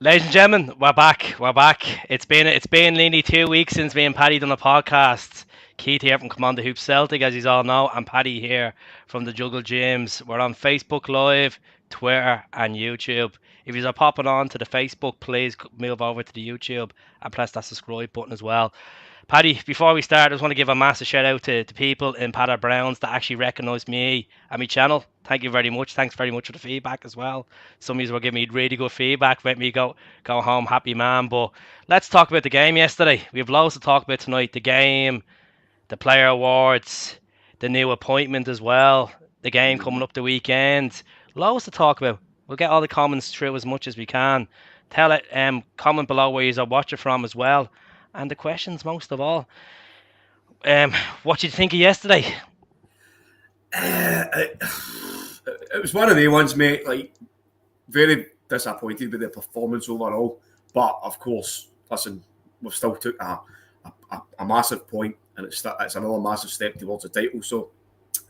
Ladies and gentlemen, we're back. We're back. It's been nearly 2 weeks since me and Paddy done a podcast. Keith here from Commander Hoop Celtic, as you all know, and Paddy here from the Juggle Gyms. We're on Facebook Live, Twitter, and YouTube. If you're popping on to the Facebook, please move over to the YouTube and press that subscribe button as well. Paddy, before we start, I just want to give a massive shout out to the people in Paddy Browns that actually recognised me and my channel. Thank you very much. Thanks very much for the feedback as well. Some of you were giving me really good feedback, made me go home happy man. But let's talk about the game yesterday. We have loads to talk about tonight. The game, the player awards, the new appointment as well, the game coming up the weekend. Loads to talk about. We'll get all the comments through as much as we can. Tell it, comment below where you're watching from as well. And the questions most of all. What did you think of yesterday? It was one of the ones, mate. Like, very disappointed with the performance overall. But of course, listen, we've still took a massive point, and it's another massive step towards the title. So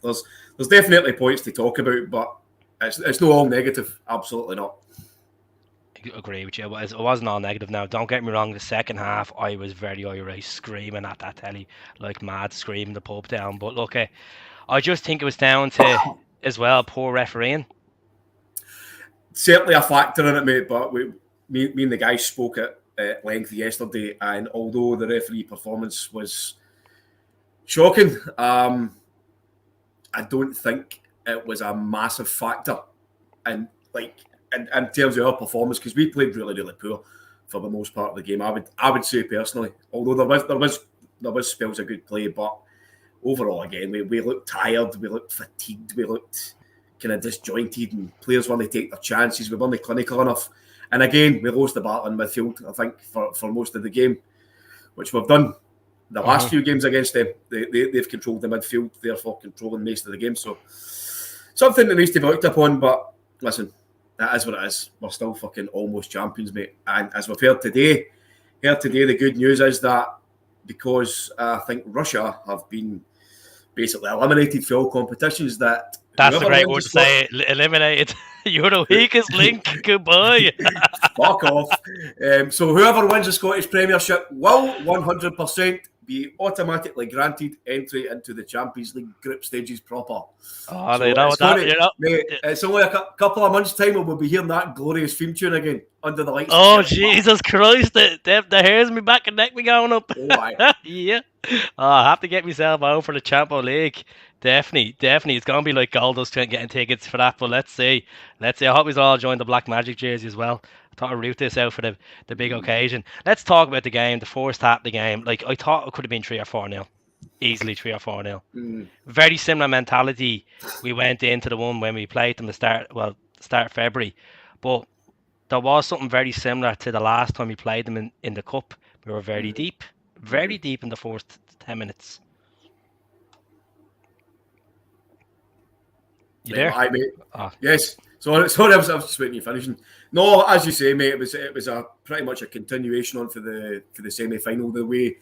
there's definitely points to talk about, but it's not all negative. Absolutely not. Agree with you. It wasn't all negative. Now, don't get me wrong. The second half, I was very irate, screaming at that telly like mad, screaming the pub down. But look, I just think it was down to as well poor refereeing. Certainly a factor in it, mate. But me and the guys spoke at length yesterday, and although the referee performance was shocking, I don't think it was a massive factor. And like, in terms of our performance, because we played really, really poor for the most part of the game. I would say personally, although there was spells of good play, but overall, again, we looked tired, we looked fatigued, we looked kind of disjointed, and players weren't take their chances. We weren't clinical enough, and again, we lost the battle in midfield. I think for most of the game, which we've done the last few games against them. They've controlled the midfield, therefore controlling most of the game. So something that needs to be looked upon. But listen, that is what it is. We're still fucking almost champions, mate. And as we've heard today, the good news is that because I think Russia have been basically eliminated for all competitions, that's a great word to say. Eliminated. You're the weakest link. Goodbye. Fuck off. So whoever wins the Scottish Premiership will 100% be automatically granted entry into the Champions League group stages proper. Oh, so you know that. Mate, it's only a couple of months' time and we'll be hearing that glorious theme tune again under the lights. Oh, Jesus Christ. The hairs in my back and neck be going up. Oh, yeah. Oh, I have to get myself out for the Champions League. Definitely. It's going to be like gold dust getting tickets for that. But let's see. I hope we all join the Black Magic jersey as well. I thought I'd root this out for the big occasion. Let's talk about the game, the first half of the game. Like, I thought it could have been 3 or 4-0. Easily 3 or 4-0. Very similar mentality we went into the one when we played them start of February. But there was something very similar to the last time we played them in the Cup. We were very deep in the first 10 minutes. You there? Hi, mate. Yes. Sorry, I was just waiting you finishing. No, as you say, mate, it was a pretty much a continuation on for the semi-final. The way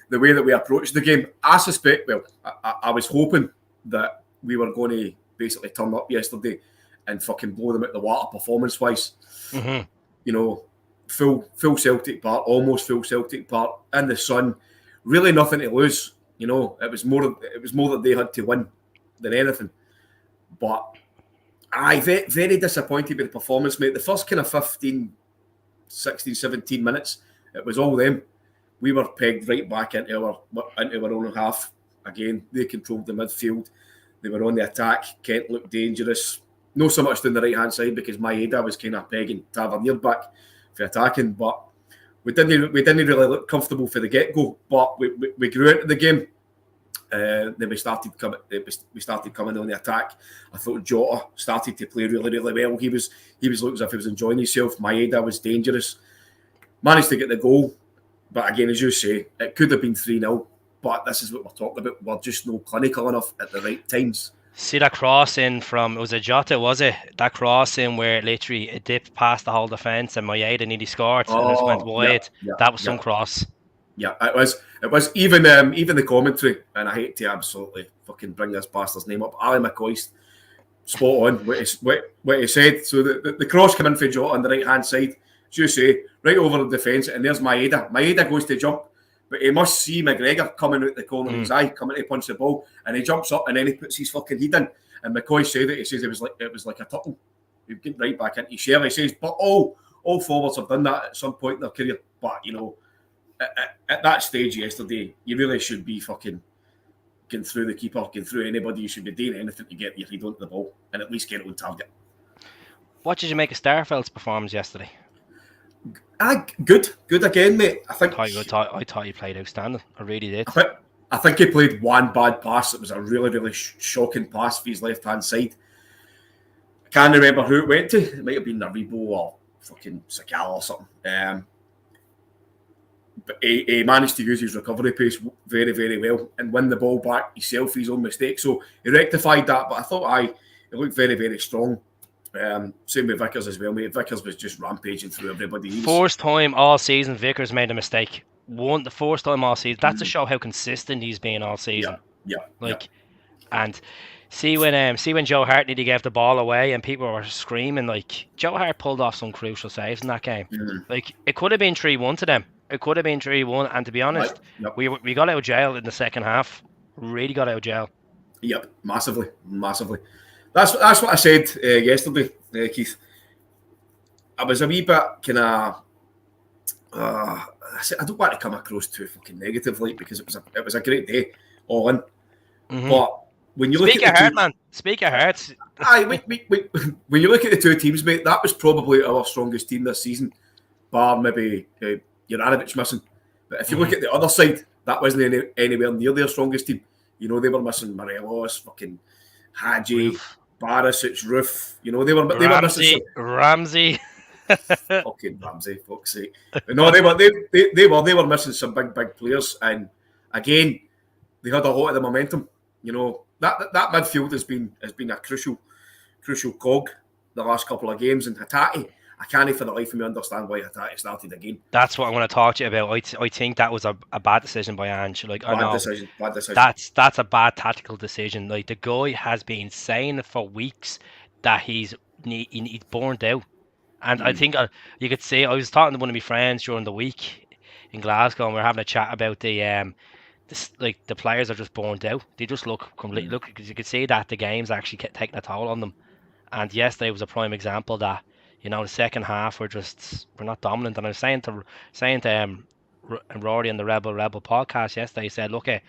that we approached the game, I suspect. Well, I was hoping that we were going to basically turn up yesterday and fucking blow them out the water performance-wise. Mm-hmm. You know, full Celtic Park, almost full Celtic Park in the sun. Really, nothing to lose. You know, it was more that they had to win than anything. But very, very disappointed with the performance, mate. The first kind of 15, 16, 17 minutes, it was all them. We were pegged right back into our own half. Again, they controlled the midfield. They were on the attack. Kent looked dangerous. Not so much down the right-hand side because Maeda was kind of pegging Tavernier back for attacking. But we didn't really look comfortable for the get-go. But we grew into the game. Then we started coming on the attack. I thought Jota started to play really, really well. He was looking as if he was enjoying himself. Maeda was dangerous. Managed to get the goal. But again, as you say, it could have been 3-0. But this is what we're talking about. We're just not clinical enough at the right times. See that cross in from, was it Jota, was it? That cross in where literally it dipped past the whole defence and Maeda nearly scored and it went wide. That was some cross. Yeah, it was even the commentary, and I hate to absolutely fucking bring this bastard's name up. Ali McCoist, spot on what he said. So the cross came in for Jota on the right hand side. just say, right over the defence, and there's Maeda. Maeda goes to jump, but he must see McGregor coming out the corner of his eye, coming to punch the ball, and he jumps up, and then he puts his fucking head in. And McCoy said it. He says it was like a turtle. He'd get right back into share. He says, but all forwards have done that at some point in their career. But you know, at that stage yesterday, you really should be fucking getting through the keeper, getting through anybody. You should be doing anything to get your head onto the ball and at least get it on target. What did you make of Starfeld's performance yesterday? Good again, mate. I thought he played outstanding. I really did. I think he played one bad pass. It was a really, really shocking pass for his left-hand side. I can't remember who it went to. It might have been Naribo or fucking Sakala or something. But he managed to use his recovery pace very, very well and win the ball back himself for his own mistake. So he rectified that. But I thought he looked very, very strong. Same with Vickers as well, mate. Vickers was just rampaging through everybody. First time all season Vickers made a mistake. The first time all season. That's to show how consistent he's been all season. And see when Joe Hart nearly gave the ball away and people were screaming, like, Joe Hart pulled off some crucial saves in that game. Like, it could have been 3-1 to them. It could have been 3-1, and to be honest, we got out of jail in the second half. Really got out of jail. Yep, massively. That's what I said yesterday, Keith. I was a wee bit kind of. I don't want to come across too fucking negatively because it was a great day, all in. But when you look at the Speak your heart. When you look at the two teams, mate, that was probably our strongest team this season, bar maybe Juranovic missing. But if you look at the other side, that wasn't anywhere near their strongest team. You know, they were missing Morelos, fucking Hadji, Barisic, Roof. You know, they were missing Ramsey. Fucking Ramsey, fuck's sake. But no, they were missing some big players, and again, they had a lot of the momentum. You know, that midfield has been a crucial cog the last couple of games, and Hatate, I can't for the life of me understand why Hatate started again. That's what I want to talk to you about. I think that was a bad decision by Ange. Like, bad decision. That's a bad tactical decision. Like, the guy has been saying for weeks that he's burnt out. And I think you could say, I was talking to one of my friends during the week in Glasgow, and we were having a chat about the players are just burnt out. They just look completely because you could see that the game's actually taking a toll on them. And yesterday was a prime example that, you know, the second half we're not dominant. And I was saying to Rory on the Rebel podcast yesterday, he said, look, I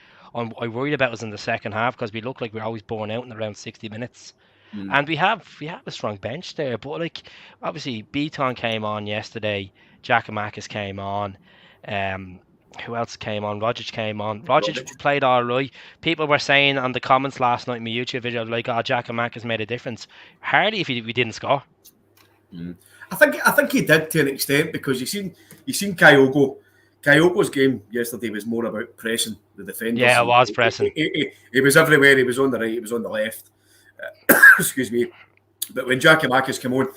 worried about us in the second half because we look like we're always born out in around 60 minutes. And we have a strong bench there, but like obviously Beaton came on yesterday, Giakoumakis came on, who else came on? Rogic came on. Rogic played all right. People were saying on the comments last night in my YouTube video, like, Giakoumakis made a difference. Hardly if we didn't score. I think he did to an extent because you seen Kyogo. Kyogo's game yesterday was more about pressing the defenders. Yeah, it was pressing. He was everywhere. He was on the right. He was on the left. Excuse me. But when Giakoumakis came on,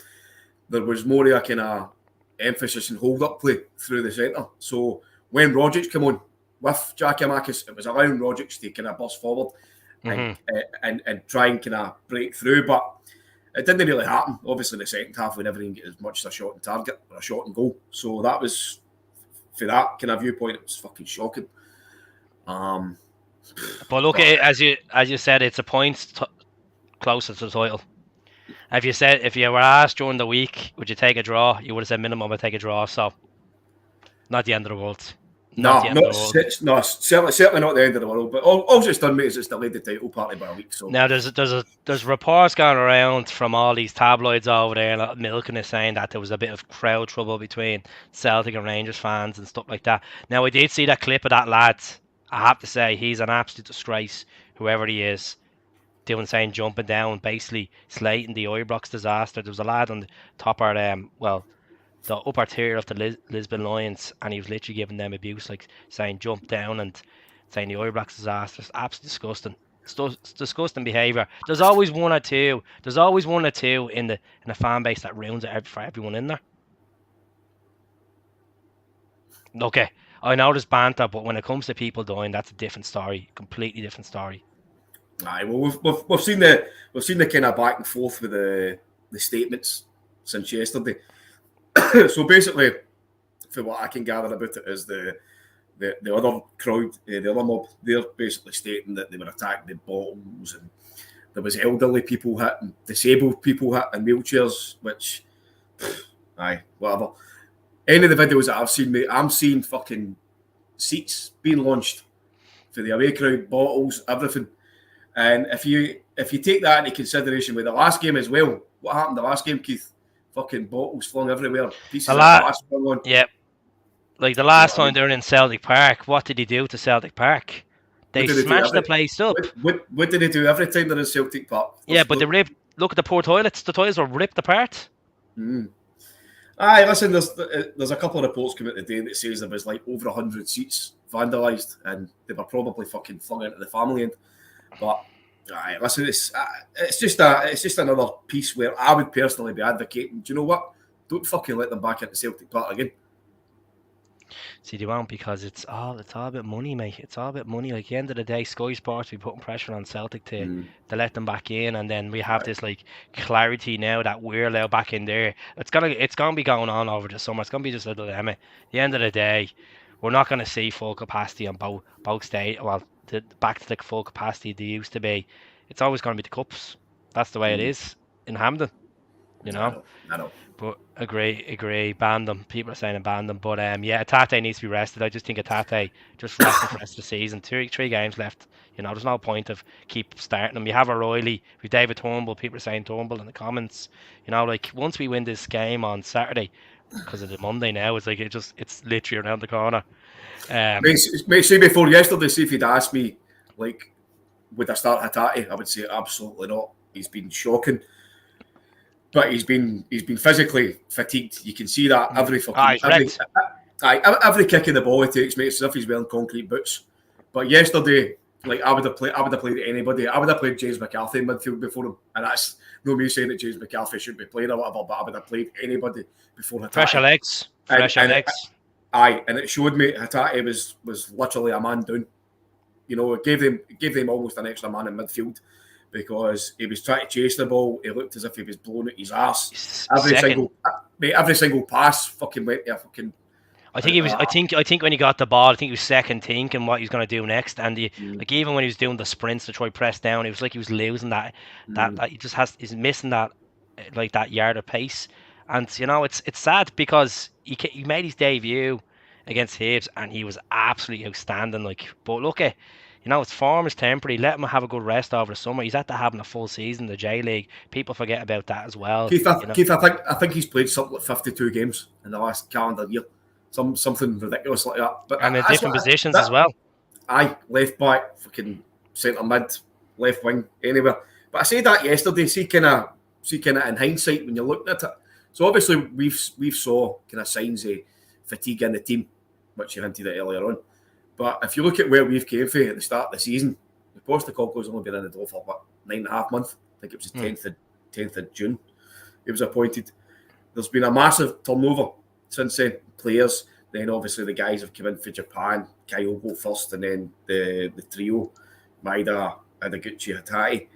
there was more of a kind of emphasis and hold-up play through the centre. So when Rogic came on with Giakoumakis, it was allowing Rogic to kind of burst forward and try and kind of break through. But it didn't really happen. Obviously, in the second half, we never even get as much as a shot on target or a shot on goal. So that was, for that kind of viewpoint, it was fucking shocking. But look, as you said, it's a point closer to the title. If you were asked during the week, would you take a draw? You would have said minimum, I'd take a draw. So, not the end of the world. Certainly not the end of the world. But all it's done, mate, is it's delayed the title party by a week. So now there's reports going around from all these tabloids over there, like milking it, saying that there was a bit of crowd trouble between Celtic and Rangers fans and stuff like that. Now I did see that clip of that lad. I have to say he's an absolute disgrace, whoever he is. Saying jumping down, basically slating the Ibrox disaster. There was a lad on the top part, the upper tier of the Lisbon Lions, and he was literally giving them abuse, like saying jump down and saying the Ibrox disaster. It's absolutely disgusting. It's disgusting behaviour. There's always one or two in the fan base that ruins it for everyone in there. Okay, I know there's banter, but when it comes to people dying, that's a different story. Completely different story. Aye, well, we've seen the kind of back and forth with the statements since yesterday. So basically, for what I can gather about it, is the other crowd, the other mob, they're basically stating that they were attacking the bottles, and there was elderly people hit and disabled people hit in wheelchairs, which, aye, whatever. Any of the videos that I've seen, mate, I'm seeing fucking seats being launched for the away crowd, bottles, everything. And if you take that into consideration with the last game as well, what happened the last game, Keith? Fucking bottles flung everywhere, pieces of glass flung on. Yeah, like the last time they were in Celtic Park, what did he do to Celtic Park? They smashed the place up. What did they do every time they're in Celtic Park? Yeah, but they ripped. Look at the poor toilets. The toilets were ripped apart. Aye, listen, there's a couple of reports coming out today that says there was like over 100 seats vandalised, and they were probably fucking flung into the family end. But aye, listen, it's just another piece where I would personally be advocating. Do you know what? Don't fucking let them back into Celtic Park again. See, they won't, because it's all about money, mate. It's all about money. Like, at the end of the day, Sky Sports be putting pressure on Celtic to let them back in, and then we have this like clarity now that we're allowed back in there. It's gonna be going on over the summer. It's gonna be just a dilemma. At the end of the day, we're not gonna see full capacity on both state. Well, back to the full capacity they used to be. It's always gonna be the cups. That's the way it is in Hampden. You know. I know. But agree, ban them. People are saying ban them. But yeah, Tate needs to be rested. I just think Tate just rested for the rest of the season. Three games left. You know, there's no point of keep starting them. You have O'Reilly with David Turnbull. People are saying Turnbull in the comments. You know, like, once we win this game on Saturday, because of the Monday now, it's like it's literally around the corner. Mate, say before yesterday, see if you'd asked me, like, would I start Hatate? I would say absolutely not. He's been shocking. But he's been physically fatigued. You can see that every kick of the ball he takes, mate, it's as if he's wearing concrete boots. But yesterday, like, I would have played anybody. I would have played James McCarthy in midfield before him, and that's no me saying that James McCarthy shouldn't be playing or whatever. But I would have played anybody before Hatate. Fresher legs. Aye, and it showed me Hatate was literally a man down. You know, it gave them almost an extra man in midfield, because he was trying to chase the ball. He looked as if he was blowing out his arse. Every single pass fucking went there. Fucking. I think he was. I think when he got the ball, I think he was second thinking what he was going to do next. And like, even when he was doing the sprints to try press down, it was like he was losing that he just he's missing that, like, that yard of pace. And you know, it's sad, because he made his debut against Hibs and he was absolutely outstanding. Like, but look at. You know, his form is temporary. Let him have a good rest over the summer. He's after having a full season in the J League. People forget about that as well. Keith, I think he's played something like 52 games in the last calendar year. Something ridiculous like that. But and in different positions as well. Aye, left back, fucking centre mid, left wing, anywhere. But I said that yesterday. See kind of in hindsight when you're looking at it. So obviously we've saw kind of signs of fatigue in the team, which you hinted at earlier on. But if you look at where we've came from at the start of the season, the Postecoglou's only been in the door for, 9.5 months. I think it was the 10th of June. He was appointed. There's been a massive turnover since then. Players, then obviously the guys have come in for Japan. Kyogo first, and then the trio, Maeda, Adaguchi, Hatate.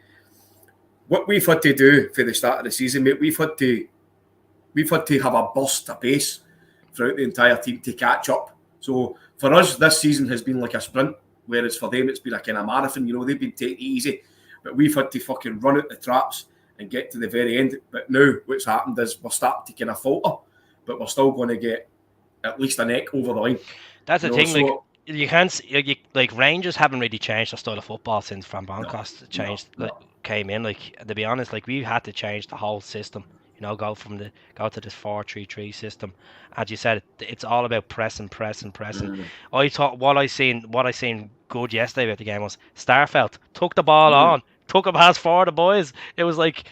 What we've had to do for the start of the season, mate, we've had to have a burst of pace throughout the entire team to catch up. So for us, this season has been like a sprint, whereas for them it's been a kind of marathon. You know, they've been taking it easy, but we've had to fucking run out the traps and get to the very end. But now what's happened is we're starting to kind of falter, but we're still going to get at least a neck over the line. That's the thing. So, like, you can't like Rangers haven't really changed their style of football since Van Bronckhorst came in. Like, to be honest, like, we had to change the whole system. You know, go to this 4-3-3 system. As you said, it's all about pressing. I thought what I seen good yesterday about the game was Starfelt took the ball on, took it past for the boys. It was like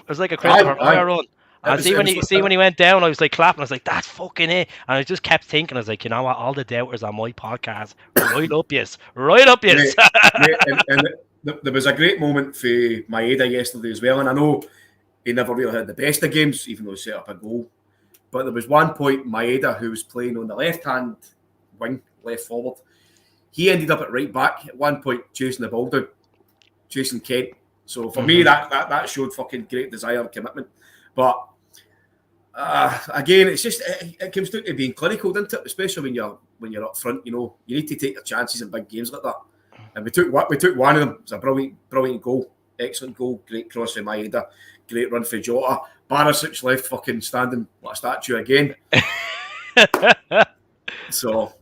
a Christopher run. And when he went down, I was like clapping. I was like, that's fucking it. And I just kept thinking, I was like, you know what? All the doubters on my podcast, right up yes. And there was a great moment for Maeda yesterday as well. And I know he never really had the best of games, even though he set up a goal. But there was one point, Maeda, who was playing on the left-hand wing, left forward, he ended up at right back at one point, chasing the ball down, chasing Kent. So for me, that showed fucking great desire and commitment. But Again, it's just it comes down to being clinical, doesn't it? Especially when you're up front, you need to take your chances in big games like that. And we took one of them. It was a brilliant goal, excellent goal, great cross from Maeda, great run for Jota. Barisic left fucking standing like a statue again. So,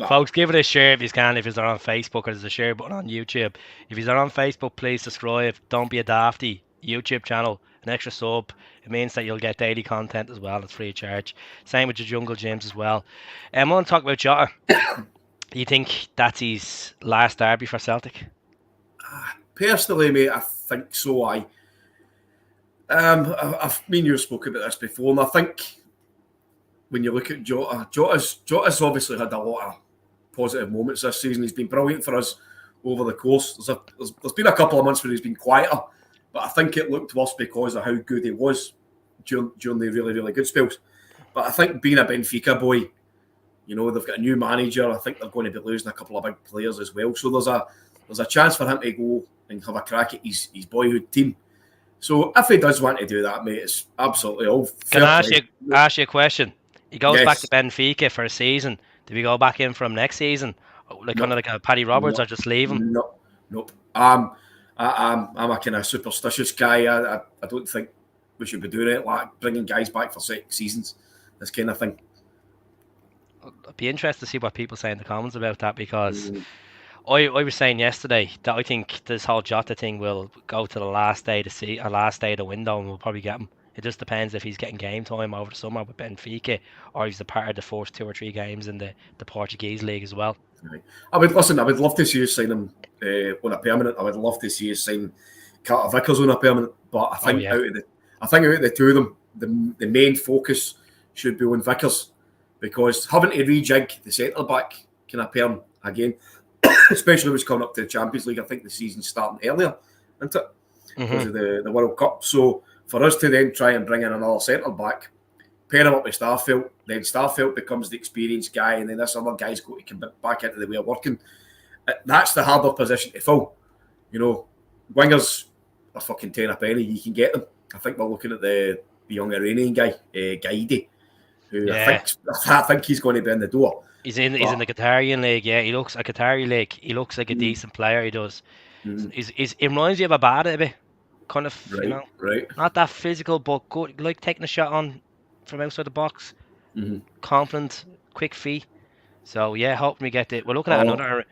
folks, give it a share if you can. If you're on Facebook, or there's a share button on YouTube. If you're on Facebook, please subscribe. Don't be a dafty. YouTube channel, an extra sub. It means that you'll get daily content as well. It's free of charge. Same with the Jungle Gyms as well. I want to talk about Jota. Do you think that's his last derby for Celtic? Personally, mate, I think so. I've you've spoken about this before, and I think when you look at Jota's obviously had a lot of positive moments this season. He's been brilliant for us over the course. There's been a couple of months where he's been quieter, but I think it looked worse because of how good he was during the really, really good spells. But I think being a Benfica boy, they've got a new manager. I think they're going to be losing a couple of big players as well. So there's a chance for him to go and have a crack at his boyhood team. So if he does want to do that, mate, it's absolutely all fair. Can I ask you a question? He goes back to Benfica for a season. Do we go back in for him next season? Kind of like a Paddy Roberts, or just leave him? Nope. I'm a kind of superstitious guy. I don't think we should be doing it, like bringing guys back for 6 seasons, this kind of thing. I'd be interested to see what people say in the comments about that, because I was saying yesterday that I think this whole Jota thing will go to the last day of the window, and we'll probably get him. It just depends if he's getting game time over the summer with Benfica, or he's a part of the first 2 or 3 games in the Portuguese league as well. Right. I would love to see you sign him on a permanent. I would love to see you sign Carter Vickers on a permanent. But I think out of the two of them, the main focus should be on Vickers, because having to rejig the centre back kind of perm again, especially when it's coming up to the Champions League. I think the season's starting earlier, isn't it? Because of the World Cup. So for us to then try and bring in another centre back, pair him up with Starfelt, then Starfelt becomes the experienced guy, and then this other guy's got to come back into the way of working. That's the harder position to fill. Wingers are fucking 10 a penny. You can get them. I think we're looking at the young Iranian guy, Gaidi, who I think he's going to be in the door. He's in the Qatarian league. Yeah, he looks a Qatari league. He looks like a decent player. He does. It reminds you of a Abada a bit, kind of. Right. Not that physical, but good. Like taking a shot on from outside the box. Confident, quick feet. So yeah, hoping we get it. We're looking at another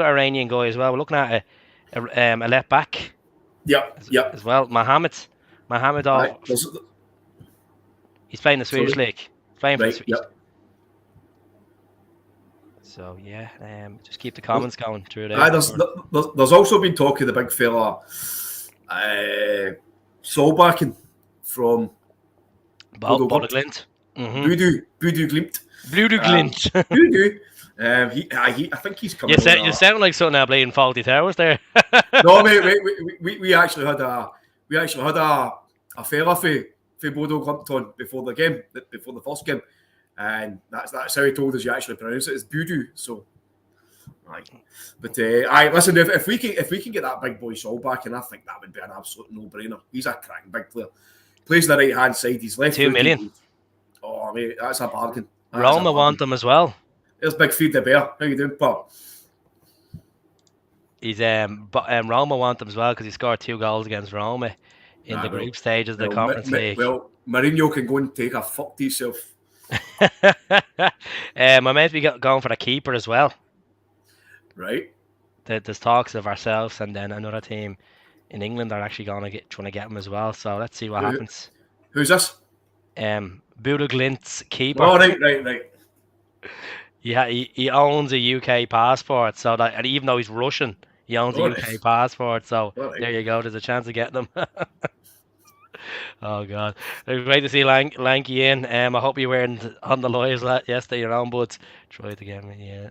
Iranian guy as well. We're looking at a left back. Yep. As well, Mohammed. Right. He's playing the Swedish league. For the Swedish. Yep. So yeah, just keep the comments going through there. There's also been talk of the big fella, Solbakken from Bodo Glimt. Bodo Glimt. Bodo Glimt. Bodo. I think he's coming. You sound like something I played in Faulty Towers there. No, mate. We actually had a fella for Bodo Glimt on before the first game. And that's how he told us you actually pronounce it. It's Budu. So, right. But listen, if we can get that big boy Saul back, and I think that would be an absolute no-brainer. He's a cracking big player. Plays the right hand side. He's left. 2 million. Oh, mate, that's a bargain. Roma want him as well. There's Big Feed the Bear. How you doing, pal? He's Roma want him as well because he scored 2 goals against Roma in the group stages of the Conference League. Well, Mourinho can go and take a fuck to himself. I meant to be going for the keeper as well. Right. There's talks of ourselves and then another trying to get him as well. So let's see what happens. Who's this? Bodo Glint's keeper. Oh, right. Yeah, he owns a UK passport, so that, and even though he's Russian, he owns a UK passport. So there you go. There's a chance of getting him. Oh God, it was great to see Lanky in. I hope you weren't on the lawyers yesterday, your own buds. Try to get me, yeah.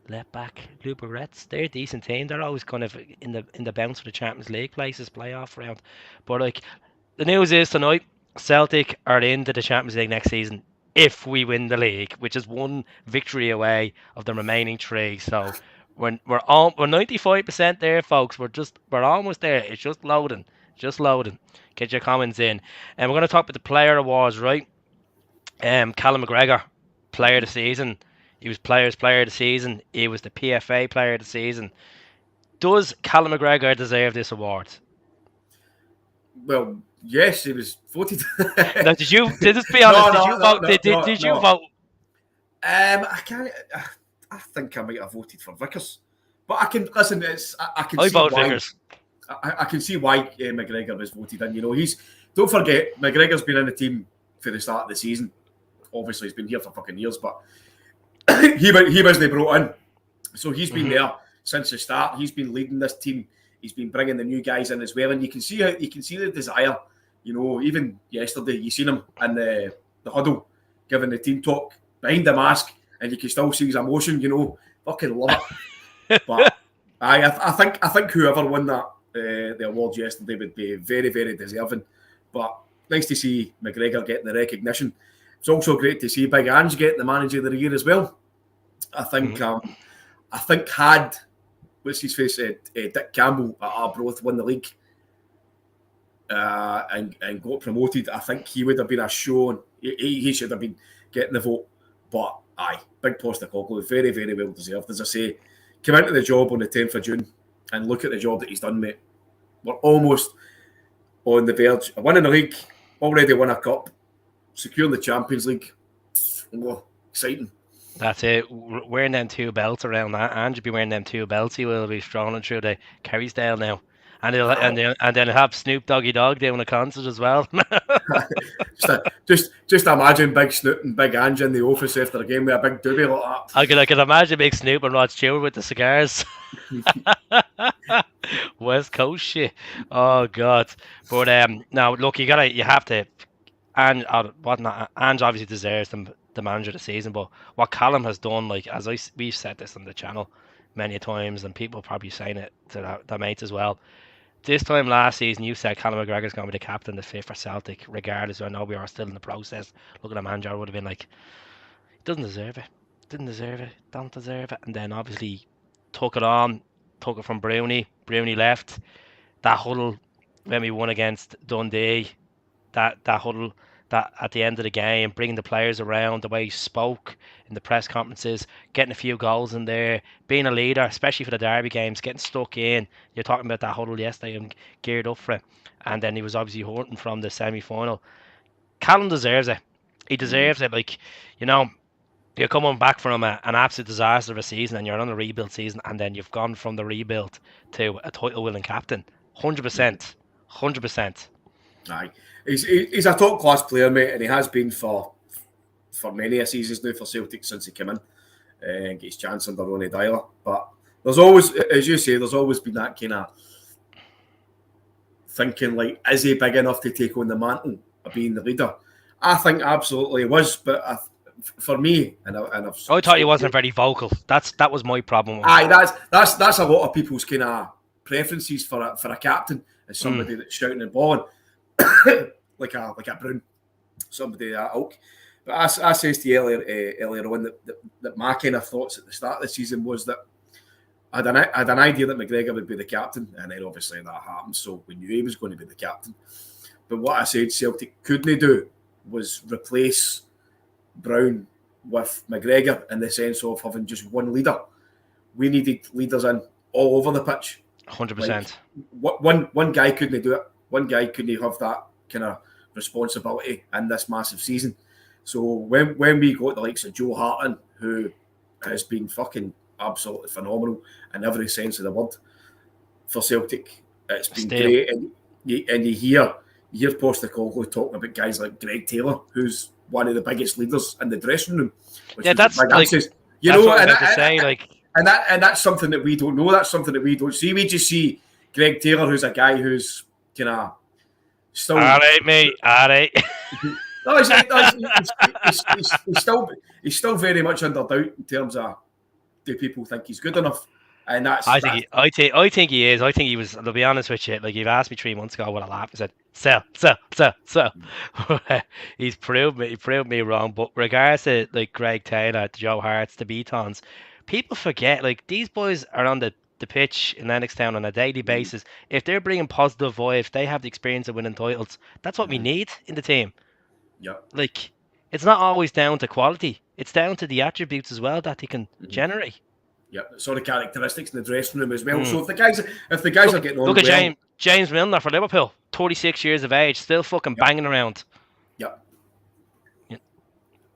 Left back, Lupa Reds. They're a decent team. They're always kind of in the bounce for the Champions League places, playoff round. But like, the news is tonight, Celtic are into the Champions League next season if we win the league, which is 1 victory away of the remaining 3. So we're 95% there, folks. We're almost there. It's just loading. Just loading. Get your comments in. And we're going to talk about the player awards, right? Callum McGregor, player of the season. He was Players Player of the Season. He was the PFA Player of the Season. Does Callum McGregor deserve this award? Well, yes, he was voted. Now, did you? Just be honest. Did you vote? Did you vote? I can't. I think I might have voted for Vickers, but I can listen. I can see vote why. Vickers. I can see why McGregor was voted in. You know, don't forget McGregor's been in the team for the start of the season. Obviously, he's been here for fucking years, but he wasn't brought in, so he's been there since the start. He's been leading this team. He's been bringing the new guys in as well, and you can see the desire. You know, even yesterday, you seen him in the huddle giving the team talk behind the mask, and you can still see his emotion. You know, fucking love it. But I think whoever won that the award yesterday would be very, very deserving. But nice to see McGregor getting the recognition. It's also great to see Big Ange getting the Manager of the Year as well. I think had what's his face Dick Campbell at Arbroath won the league and got promoted, I think he would have been a show. He should have been getting the vote. But Big Postecoglou, very, very well deserved. As I say, came into the job on the 10th of June and look at the job that he's done, mate. We're almost on the verge of winning the league, already won a cup, securing the Champions League. Oh, exciting. That's it. Wearing them two belts around that. Ange will be wearing them two belts. He will be strolling through the Kerrysdale now. And then he'll have Snoop Doggy Dogg doing a concert as well. just imagine Big Snoop and Big Ange in the office after a game with a big doobie like that. I can imagine Big Snoop and Rod Stewart with the cigars. West Coast shit. Oh God. But now look, you have to. And Ange obviously deserves the Manager of the Season, but what Callum has done, like we've said this on the channel many times, and people probably saying it to their mates as well. This time last season, you said Callum McGregor's going to be the captain, the fifth for Celtic, regardless. I know we are still in the process. Looking at Manager would have been like, he doesn't deserve it. Didn't deserve it. Don't deserve it. And then obviously took it from Brownie. Brownie left. That huddle when we won against Dundee. That huddle. That at the end of the game, bringing the players around, the way he spoke in the press conferences, getting a few goals in there, being a leader, especially for the derby games, getting stuck in. You're talking about that huddle yesterday and geared up for it. And then he was obviously hurting from the semi-final. Callum deserves it. He deserves it. Like, you know, you're coming back from an absolute disaster of a season and you're on a rebuild season, and then you've gone from the rebuild to a title-winning captain. 100%. 100%. Aye. He's a top class player, mate, and he has been for many a seasons now for Celtic since he came in and gets chance under Ronnie Dyler. But there's always, as you say, there's always been that kind of thinking like, is he big enough to take on the mantle of being the leader? I think absolutely he was, but for me, and I've I thought he wasn't very vocal. That was my problem. Aye, that's a lot of people's kind of preferences for a captain, as somebody that's shouting and bawling. like a Brown, somebody that ilk. But I said to you earlier on that my kind of thoughts at the start of the season was that I had an idea that McGregor would be the captain, and then obviously that happened, so we knew he was going to be the captain. But what I said Celtic couldn't do was replace Brown with McGregor in the sense of having just one leader. We needed leaders in all over the pitch. 100%. Like, one guy couldn't do it. One guy couldn't have that kind of responsibility in this massive season. So when we got the likes of Joe Harton, who has been fucking absolutely phenomenal in every sense of the word for Celtic, it's been great. And you hear Postecoglou talking about guys like Greg Taylor, who's one of the biggest leaders in the dressing room. That's like, you know, what and that's something that we don't know. That's something that we don't see. We just see Greg Taylor, who's a guy who's kind of still. All right, mate. All right. No, he's still very much under doubt in terms of do people think he's good enough, and I think he is. I think he was. To be honest with you, like you've asked me 3 months ago, what I laughed and said, sell. He's proved me wrong. But regards to like Greg Taylor, Joe Hart's, the Beatons, people forget like these boys are on the the pitch in Lennoxtown on a daily basis, if they're bringing positive vibes, they have the experience of winning titles. That's what we need in the team. Yeah. Like, it's not always down to quality; it's down to the attributes as well that they can generate. Yeah, sort of characteristics in the dressing room as well. Mm. So if the guys are getting on Look at well, James Milner for Liverpool, 26 years of age, still fucking banging around. Yeah.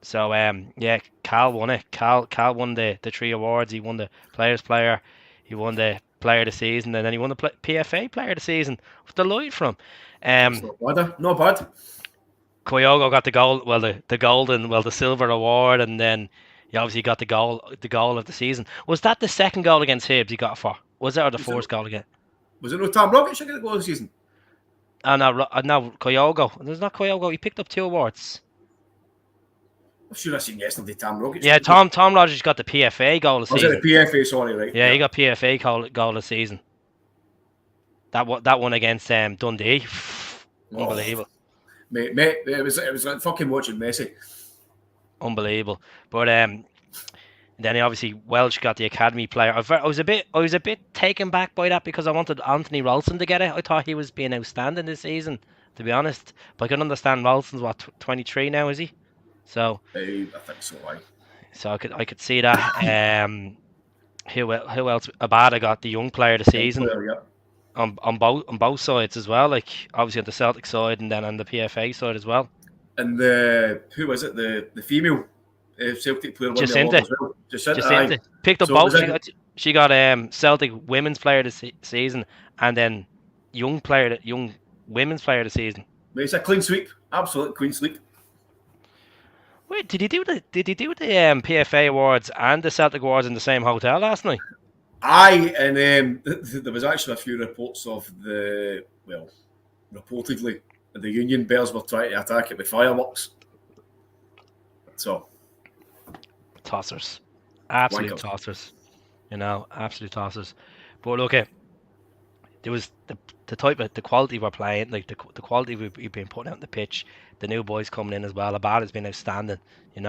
So yeah, Cal won it. Cal won the 3 awards. He won the Players Player, he won the Player of the Season, and then he won the PFA Player of the Season. I was delighted from That's not bad. Kyogo got the gold, well the silver award, and then he obviously got the goal of the season. Was that the second goal against Hibs he got for? Was it, or the first goal again? Was it no Tom Rogic got the goal of the season? Oh no, Kyogo. There's not Kyogo. He picked up 2 awards. I'm sure I seen yesterday Tom Rogic. Yeah, Tom Rogers got the PFA goal of the season. Was it the PFA? Sorry, right? Yeah, he got PFA goal of the season. That one against Dundee. Unbelievable. Mate, it was like fucking watching Messi. Unbelievable. But then he obviously Welsh got the academy player. I was a bit taken back by that because I wanted Anthony Ralston to get it. I thought he was being outstanding this season, to be honest. But I can understand Ralston's 23 now, is he? So I think so. So I could see that. Who else? Abada got the young player of the season. On both sides as well, like obviously on the Celtic side and then on the PFA side as well. And who was it? The female Celtic player won the award as well. Jacinta picked up both. She got Celtic women's player of the season and then young women's player of the season. It's a clean sweep, absolute clean sweep. Wait, did he do the PFA awards and the Celtic awards in the same hotel last night? Aye, and there was actually a few reports of reportedly the Union Bears were trying to attack it with fireworks. So, tossers, absolute tossers, absolute tossers. But look, there was the type of the quality we're playing, like the quality we've been putting out on the pitch. The new boys coming in as well. Abada's been outstanding. I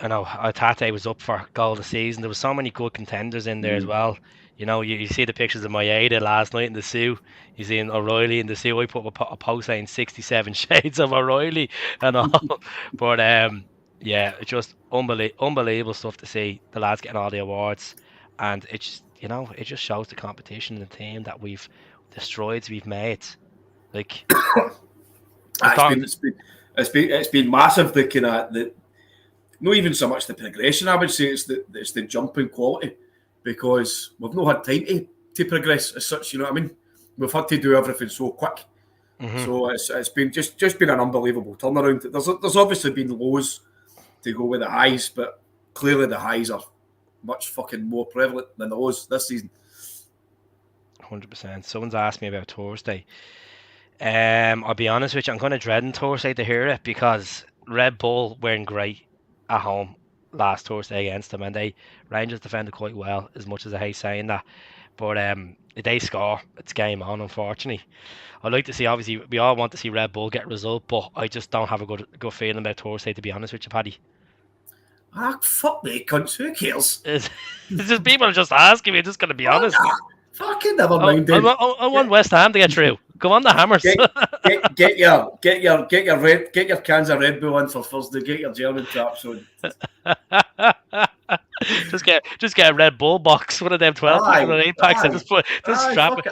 know Tate was up for goal of the season. There was so many good contenders in there as well. You see the pictures of Maeda last night in the Sioux. You see O'Reilly in the Sioux. I put a post saying 67 shades of O'Reilly and all. But yeah, it's just unbelievable stuff to see the lads getting all the awards, and it's it just shows the competition in the team that the strides we've made. Like it's been massive. The kind of not even so much the progression, I would say it's the jump in quality, because we've not had time to progress as such. You know what I mean? We've had to do everything so quick. So it's been just been an unbelievable turnaround. There's obviously been lows to go with the highs, but clearly the highs are much fucking more prevalent than the lows this season. 100%. Someone's asked me about Thursday. I'll be honest with you, I'm kind of dreading Thursday to hear it, because Red Bull weren't great at home last Thursday against them, and Rangers defended quite well, as much as I hate saying that. But if they score, it's game on, unfortunately. I'd like to see, obviously, we all want to see Red Bull get a result, but I just don't have a good feeling about Thursday, to be honest with you, Paddy. Fuck me, cunts, who cares? It's just people are just asking me, just going to be honest. Fucking never mind, dude. I want West Ham to get through. Go on, the Hammers. Get your cans of Red Bull in for Thursday. Get your German traps on. just get a Red Bull box, one of them 12 packs or 8 packs, and just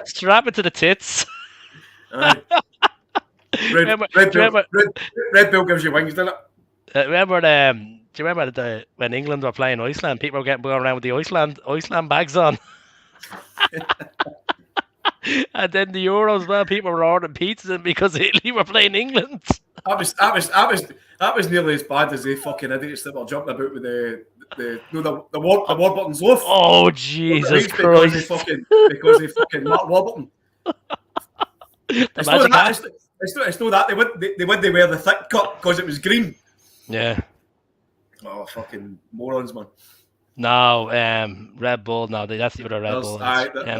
strap it to the tits. Red Bull gives you wings, doesn't it? Do you remember when England were playing Iceland? People were going around with the Iceland bags on. And then the Euros, well, people were ordering pizzas in because Italy were playing England. That was nearly as bad as the fucking idiots that were jumping about with the Warburton's loaf. Oh, Jesus Christ! Because they fucking Mark Warburton. It's not that they would wear the thick cut because it was green. Yeah. Oh, fucking morons, man. No, Red Bull. No, that's the other Red Bull.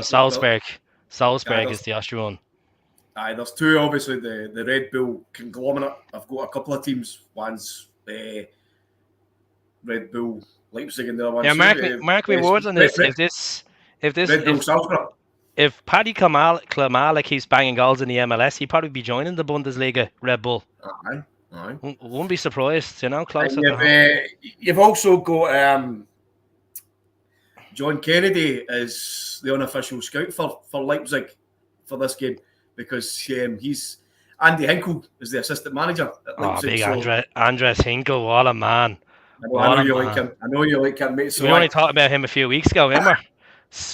Salzburg. Salzburg is the Austrian one. There's two, obviously, the Red Bull conglomerate. I've got a couple of teams. One's the Red Bull Leipzig and the other one. Yeah, mark me words on this. Red Bull Salzburg. If Paddy Klamala keeps banging goals in the MLS, he'd probably be joining the Bundesliga Red Bull. Aye. Wouldn't be surprised, closer and to home. You've also got John Kennedy is the unofficial scout for Leipzig for this game because he's Andy Hinkle is the assistant manager at Leipzig. Oh, big Andres Hinkle, what a man. I know you like him. I know you like him, mate. So we only talked about him a few weeks ago, remember?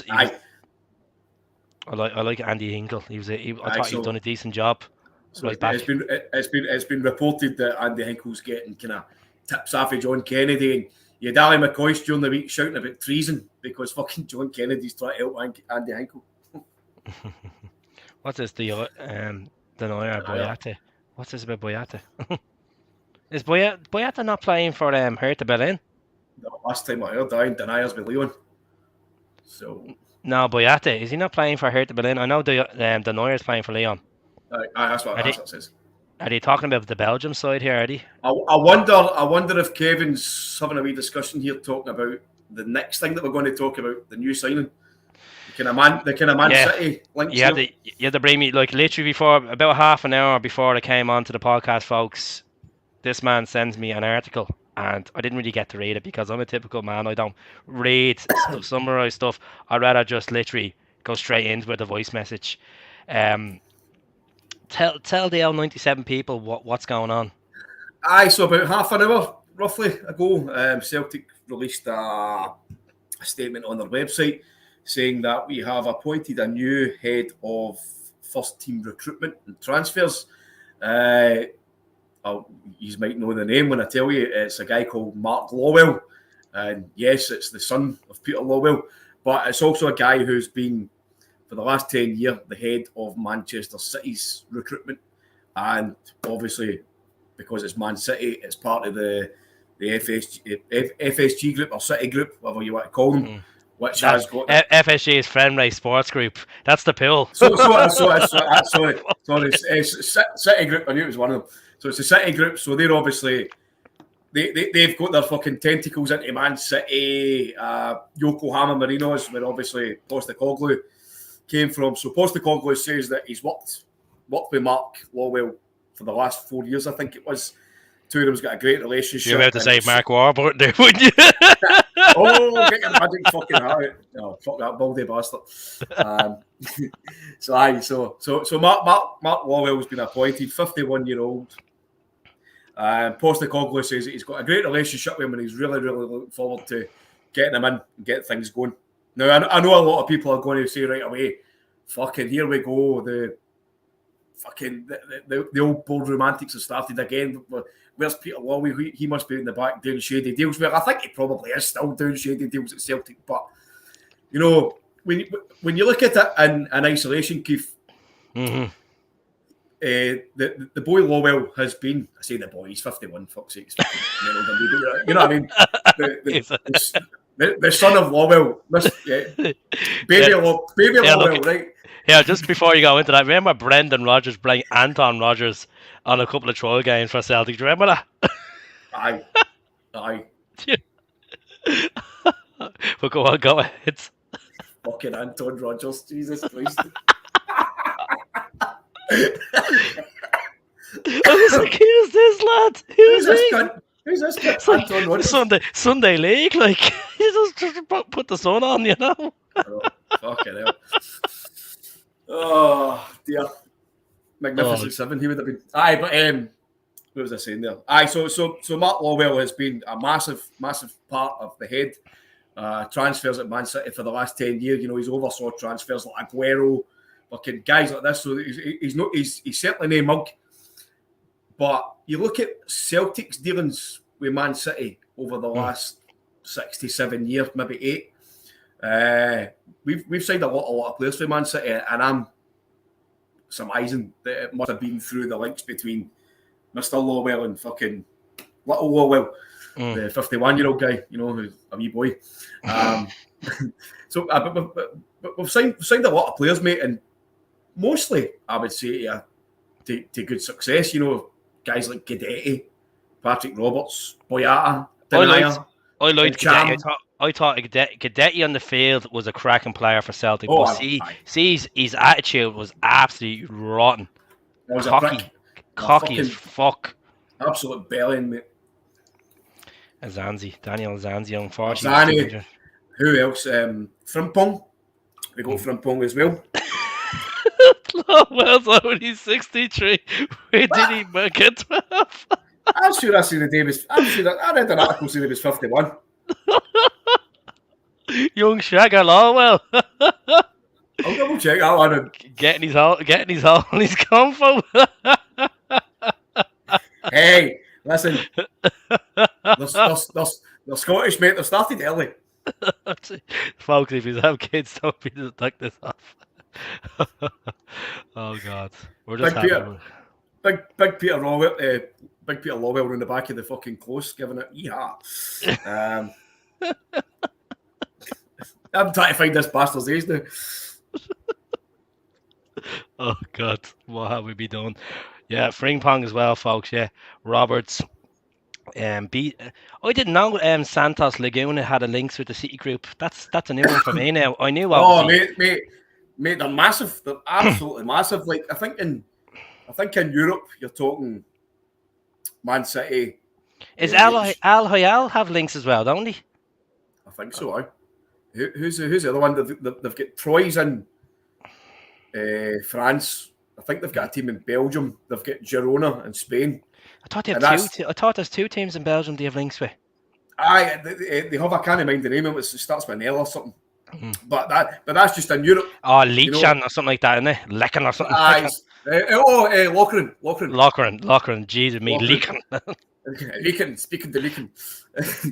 Aye. I like Andy Hinkle. I thought he'd done a decent job. So it's been reported that Andy Hinkle's getting kind of tips off of John Kennedy, and you had Ali McCoy during the week shouting about treason because fucking John Kennedy's trying to help Andy Hinkle. What's this? Denoyer Boyata. What's this about Boyata? Is Boyata not playing for Hertha Berlin? No, last time I heard, Denier's with Leon. So no, Boyata, is he not playing for Hertha Berlin? I know Denoyer is playing for Leon. That's what it says. Are they talking about the Belgium side here, Eddie? I wonder if Kevin's having a wee discussion here talking about the next thing that we're going to talk about, the new signing. The kind of Man City links. You had to bring me, like, literally about half an hour before I came onto the podcast, folks. This man sends me an article, and I didn't really get to read it because I'm a typical man. I don't read summarize stuff. I'd rather just literally go straight into it, the voice message. Tell the L97 people what's going on. So about half an hour roughly ago, Celtic released a statement on their website saying that we have appointed a new head of first team recruitment and transfers. You might know the name when I tell you. It's a guy called Mark Lawwell, and yes, it's the son of Peter Lawwell, but it's also a guy who's been for the last 10 years the head of Manchester City's recruitment, and obviously because it's Man City, it's part of the FSG group or City group, whatever you want to call them. Which has got FSG is Friend Race Sports Group. That's the pool. Sorry, it's City group. I knew it was one of them. So it's the City group. So they're obviously they've got their fucking tentacles into Man City, Yokohama Marinos, where obviously Postecoglou came from. So Postecoglou says that he's worked with Mark Lawwell for the last 4 years, I think it was. Two of them's got a great relationship. You're about to say Mark Warburton there, wouldn't you? Oh, get your magic fucking heart. No, fuck that baldy bastard. So Mark Lawwell's been appointed, 51-year-old. Postecoglou says that he's got a great relationship with him and he's really, really looking forward to getting him in and get things going. Now, I know a lot of people are going to say right away, fucking here we go, the old bold romantics have started again. Where's Peter Lawwell? He must be in the back doing shady deals. Well, I think he probably is still doing shady deals at Celtic. But, you know, when you look at it in isolation, Keith, the boy Lawwell has been, I say the boy, he's 51, fuck's sake. You know what I mean? The son of Lawwell. Baby Lawwell, right? Yeah, just before you go into that, remember Brendan Rodgers playing Anton Rodgers on a couple of trial games for Celtic? Do you remember that? Aye. But go ahead. Fucking Anton Rodgers, Jesus Christ. I was like, who's this lad? Who's this kid? Anton Rodgers. Sunday League, like, you just put the sun on, you know? Oh, fucking hell. Oh dear, Magnificent Seven. He would have been. But what was I saying there? So Mark Lawwell has been a massive part of the head transfers at Man City for the last 10 years. You know, he's oversaw transfers like Aguero, fucking guys like this. So he's certainly no mug. But you look at Celtic's dealings with Man City over the last 67 years, maybe 8. We've signed a lot of players for Man City, and I'm surmising that it must have been through the links between Mr. Lawwell and fucking little Lawwell, the 51-year-old guy, you know, who's a wee boy. But we've signed a lot of players, mate, and mostly I would say to good success. You know, guys like Guidetti, Patrick Roberts, Boyata, Denier. I liked Cham. Guidetti. I thought Guidetti on the field was a cracking player for Celtic, Oh, but aye. his attitude was absolutely rotten. That was a prick. A Cocky as fucking fuck. absolute belly, mate. Daniel Zanzi, unfortunately. Azani. Who else? Frimpong. We got Frimpong as well. Lowell's only 63. Where did he get 12? I'm sure I seen the day was. I read an article saying he was 51. Young Shagger Lowell. I'll double check that one. Getting his all in his comfort. Hey, listen. They're Scottish, mate. They started early. Folks, if you have kids, don't be to tuck this off. Oh God, we're just Big Peter Lowell. Big Peter Lowell in the back of the fucking close, giving it I'm trying to find this bastard's age now. Oh God, what have we been doing? Yeah, Frimpong as well, folks. Yeah, Roberts. I didn't know Santos Laguna had a links with the City Group. That's a new one for me now. I knew. Oh, mate, they're massive. They're absolutely massive. Like I think in Europe, you're talking Man City. Is Al Hilal have links as well, don't he? I think so. Who's the other one? They've got Troyes in France. I think they've got a team in Belgium. They've got Girona in Spain. I thought they have two. I thought there's two teams in Belgium they have links with. Aye, they have. I can't mind the name of it. It starts with an L or something. But that's just in Europe. Oh, Leechan or something like that, isn't it? Lecken or something. Lochran. Lochran. Jesus, me, Leechan. Leeken, speaking to Leeken.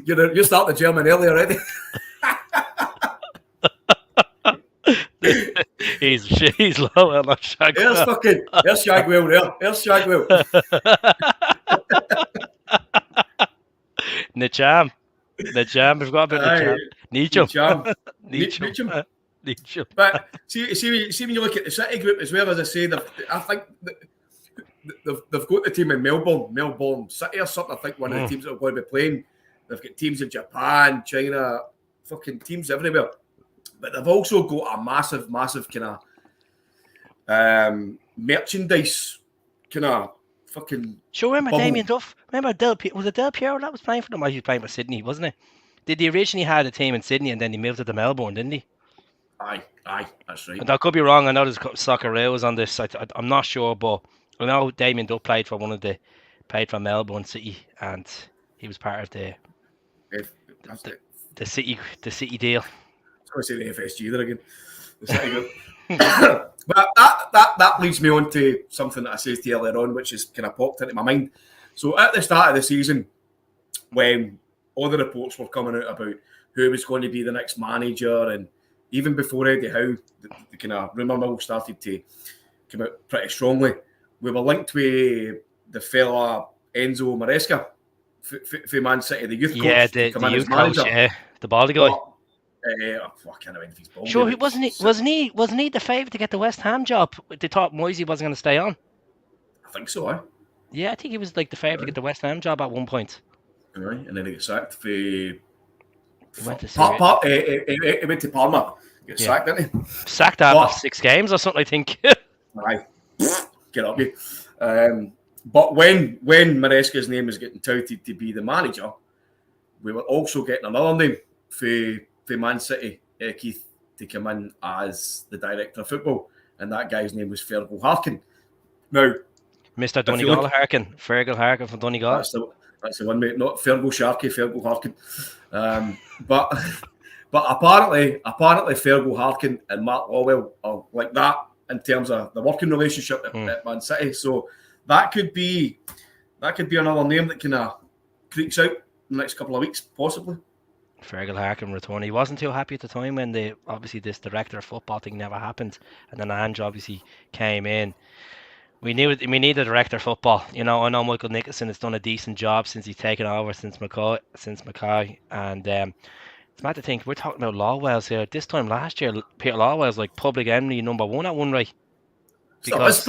You're starting the German early already. he's low, not Shagwell. There's Shagwell there. There's Shagwell. Nicham. We've got a bit of Nicham. Nicham. But see when you look at the City Group as well, as I say, I think they've got the team in Melbourne City or something. I think one of the teams that are going to be playing. They've got teams in Japan, China, fucking teams everywhere. But they've also got a massive kind of merchandise kind of fucking. Sure, remember bubble. Damien Duff? Remember was it Del Piero that was playing for them? Or he was playing for Sydney, wasn't it? Did he originally had a team in Sydney and then he moved to Melbourne, didn't he? Aye, that's right. And I could be wrong. I know there's soccer rails on this. I'm not sure, but I know Damien Duff played for Melbourne City, and he was part of the City deal. I was going to say the FSG there again. The City Group. But that leads me on to something that I said to you earlier on, which has kind of popped into my mind. So at the start of the season, when all the reports were coming out about who was going to be the next manager, and even before Eddie Howe, the kind of rumour mill started to come out pretty strongly. We were linked with the fella Enzo Maresca for Man City, the youth coach. Yeah, the youth coach, the Baldy guy. I can't remember if he's Baldy. Sure, wasn't he the favourite to get the West Ham job? They thought Moisey wasn't going to stay on. I think so, Yeah, I think he was like the favourite to get the West Ham job at one point. Right, and then he got sacked for. He went to Parma. Got sacked, didn't he? Sacked after 6 games or something, I think. Aye, get up you. But when Maresca's name was getting touted to be the manager, we were also getting another name for Man City, Keith, to come in as the director of football, and that guy's name was Fergal Harkin. Now, Mr. Donegal Harkin, Fergal Harkin from Donegal. That's the one, mate. Not Fergal Sharky, Fergal Harkin. But apparently Fergal Harkin and Mark Lawwell are like that in terms of the working relationship at Man City. So that could be another name that kind of creaks out in the next couple of weeks, possibly. Fergal Harkin return. He wasn't too happy at the time when this director of football thing never happened, and then Ange obviously came in. We need a director of football. I know Michael Nicholson has done a decent job since he's taken over since Mackay, and it's mad to think we're talking about Lawwell's here. This time last year, Peter Lawwell's like public enemy #1 at one right. Because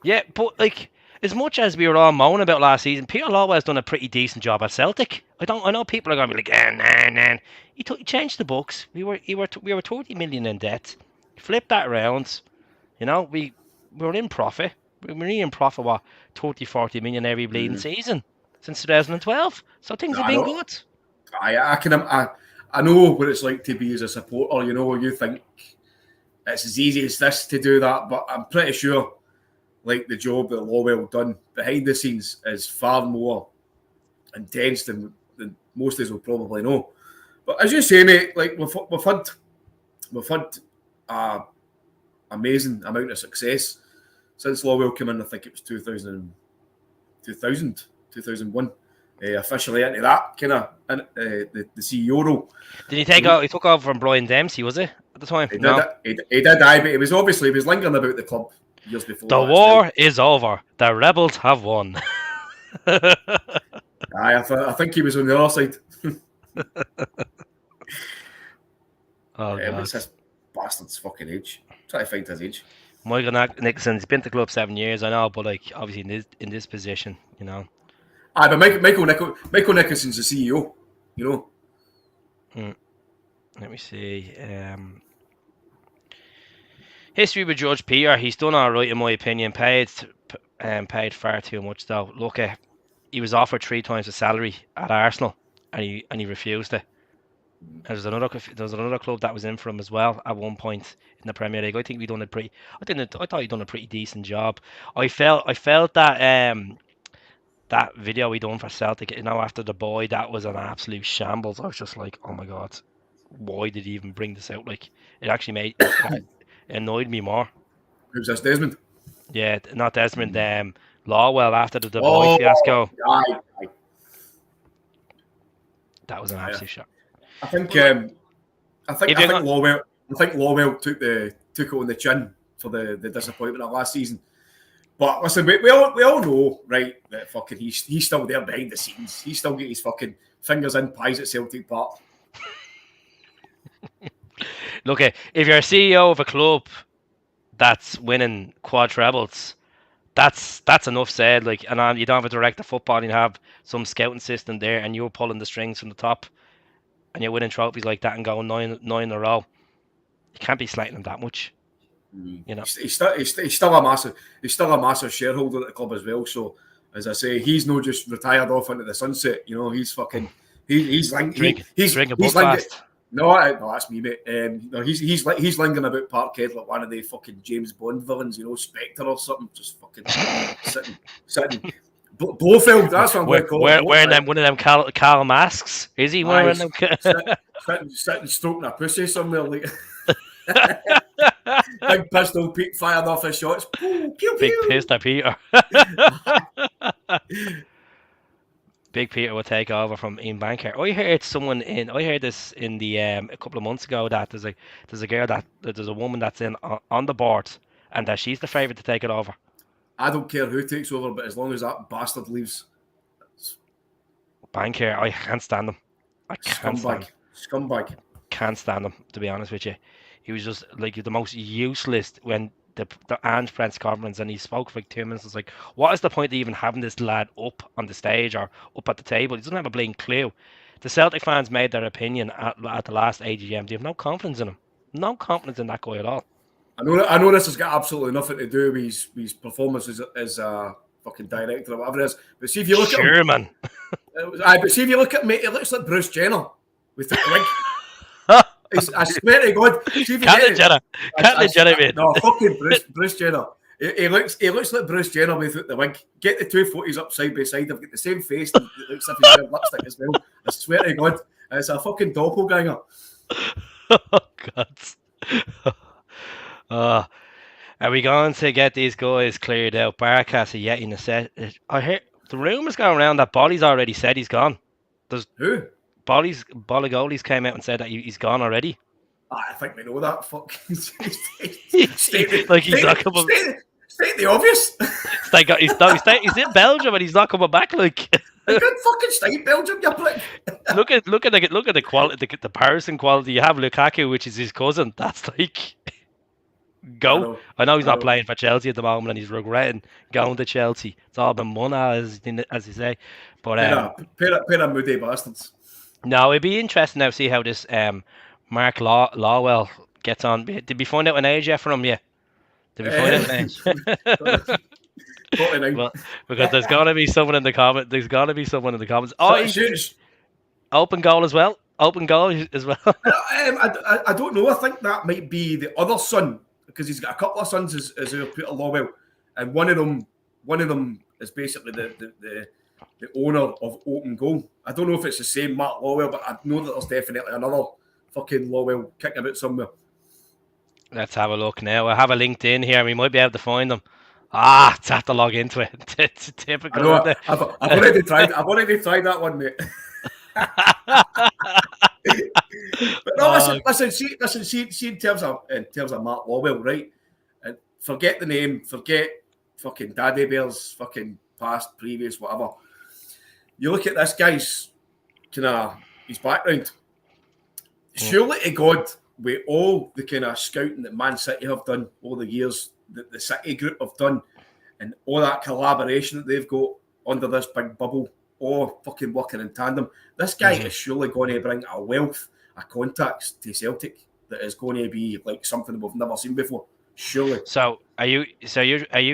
yeah, but like as much as we were all moaning about last season, Peter Lawwell's done a pretty decent job at Celtic. I know people are going to be like, nah. He changed the books. We were 30 million in debt. Flip that around. You know, we were in profit. We were in profit, what, 30, 40 million every bleeding season since 2012. So things have I been know. good. I know what it's like to be as a supporter. You know, you think it's as easy as this to do that, but I'm pretty sure, like, the job that Lawwell done behind the scenes is far more intense than most of us will probably know. But as you say, mate, like we've had amazing amount of success since Lawwell came in. I think it was 2001. Officially into that kind of the CEO role. Did he take out? He took over from Brian Dempsey, was it, at the time? He No. did. He did. But he was lingering about the club years before. The war is over. The rebels have won. I think he was on the other side. Oh, God. What's this bastard's fucking age? Try to find his age. Michael Nicholson's been to the club 7 years, I know, but like obviously in this position, you know. But Michael Nicholson's the CEO, you know. Let me see. History with Judge Peter. He's done all right in my opinion. Paid far too much though. Look, he was offered 3 times the salary at Arsenal, and he refused it. And there's another club that was in for him as well at one point in the Premier League. I think I thought he'd done a pretty decent job. I felt that that video he done for Celtic, you know, after the boy, that was an absolute shambles. I was just like, oh my God, why did he even bring this out? Like, it actually made it annoyed me more. Who's this, Desmond? Yeah, not Desmond. Lawwell after the boy fiasco. Aye. That was an absolute shot. I think Lawwell took it on the chin for the disappointment of last season. But listen, we all know, right, that fucking he's still there behind the scenes. He still get his fucking fingers in pies at Celtic Park. Look, if you're a CEO of a club that's winning quad trebles, that's enough said. Like, and you don't have a director of football, you have some scouting system there, and you're pulling the strings from the top, and you're winning trophies like that and going nine in a row. You can't be slating him that much. You know, he's still a massive shareholder at the club as well. So, as I say, he's not just retired off into the sunset. You know, he's fucking he's fast. No, that's me, mate. No, he's lingering about Parkhead like one of the fucking James Bond villains, you know, Spectre or something, just fucking sitting. Blofeld, that's what I'm going to call it. Wearing one of them Carl masks, is he wearing them? Sitting stroking a pussy somewhere like. Big pistol Pete fired off his shots. Pew, pew, Big pew. pistol Peter. Big Peter will take over from Ian Banker. I heard this in the a couple of months ago that there's a woman that's on the board and that she's the favourite to take it over. I don't care who takes over, but as long as that bastard leaves. Banker, I can't stand him. Scumbag. Can't stand him, to be honest with you. He was just like the most useless when the Ange press conference, and he spoke for like 2 minutes. It's like, what is the point of even having this lad up on the stage or up at the table? He doesn't have a blatant clue. The Celtic fans made their opinion at the last AGM. They have no confidence in him. No confidence in that guy at all. I know this has got absolutely nothing to do with his performance as a fucking director or whatever it is. But see if you look at him, man. But see if you look at him, mate, he looks like Bruce Jenner with the wig. I swear to God. Caitlyn Jenner, mate. No, fucking Bruce Jenner. He looks like Bruce Jenner without the wig. Get the two photos up side by side. They've got the same face. And it looks like he's wearing lipstick as well. I swear to God. It's a fucking doppelganger. Oh, God. Are we going to get these guys cleared out? Barkas yet in the set. I hear the rumours going around that Bolly's already said he's gone. Who? Bolligoli's came out and said that he's gone already. I think we know that. Fuck. State the obvious. He's in Belgium and he's not coming back. Like, I can't fucking stay in Belgium, you prick. look at the quality, the comparison quality. You have Lukaku, which is his cousin. That's like. Go. I know he's I not know. playing for Chelsea at the moment, and he's regretting going to Chelsea. It's all been money, as you say. But Pair of moody bastards. no, it'd be interesting now to see how this Mark Lawwell gets on. Did we find out an age yet for him? Yeah. Did we find out an age? 49. Well, because there's got to be someone in the comment. There's got to be someone in the comments. Oh, So, he's open goal as well. Open goal as well. I don't know. I think that might be the other son because he's got a couple of sons as Peter Lawwell, and one of them is basically the owner of Open Goal. I don't know if it's the same Mark Lawwell, but I know that there's definitely another fucking Lawwell kicking about somewhere. Let's have a look now. I have a LinkedIn here. We might be able to find them. Ah, it's have to log into it. It's typical. I know. I've already tried. I've already tried that one, mate. But no, listen. See. In terms of Mark Lawwell, right? And forget the name. Forget fucking Daddy Bears. Fucking past, previous, whatever. You look at this guy's kind of his background. Surely to God, with all the kind of scouting that Man City have done all the years, that the City group have done, and all that collaboration that they've got under this big bubble, all fucking working in tandem, this guy is surely going to bring a wealth of contacts to Celtic that is going to be like something we've never seen before. Surely. So are you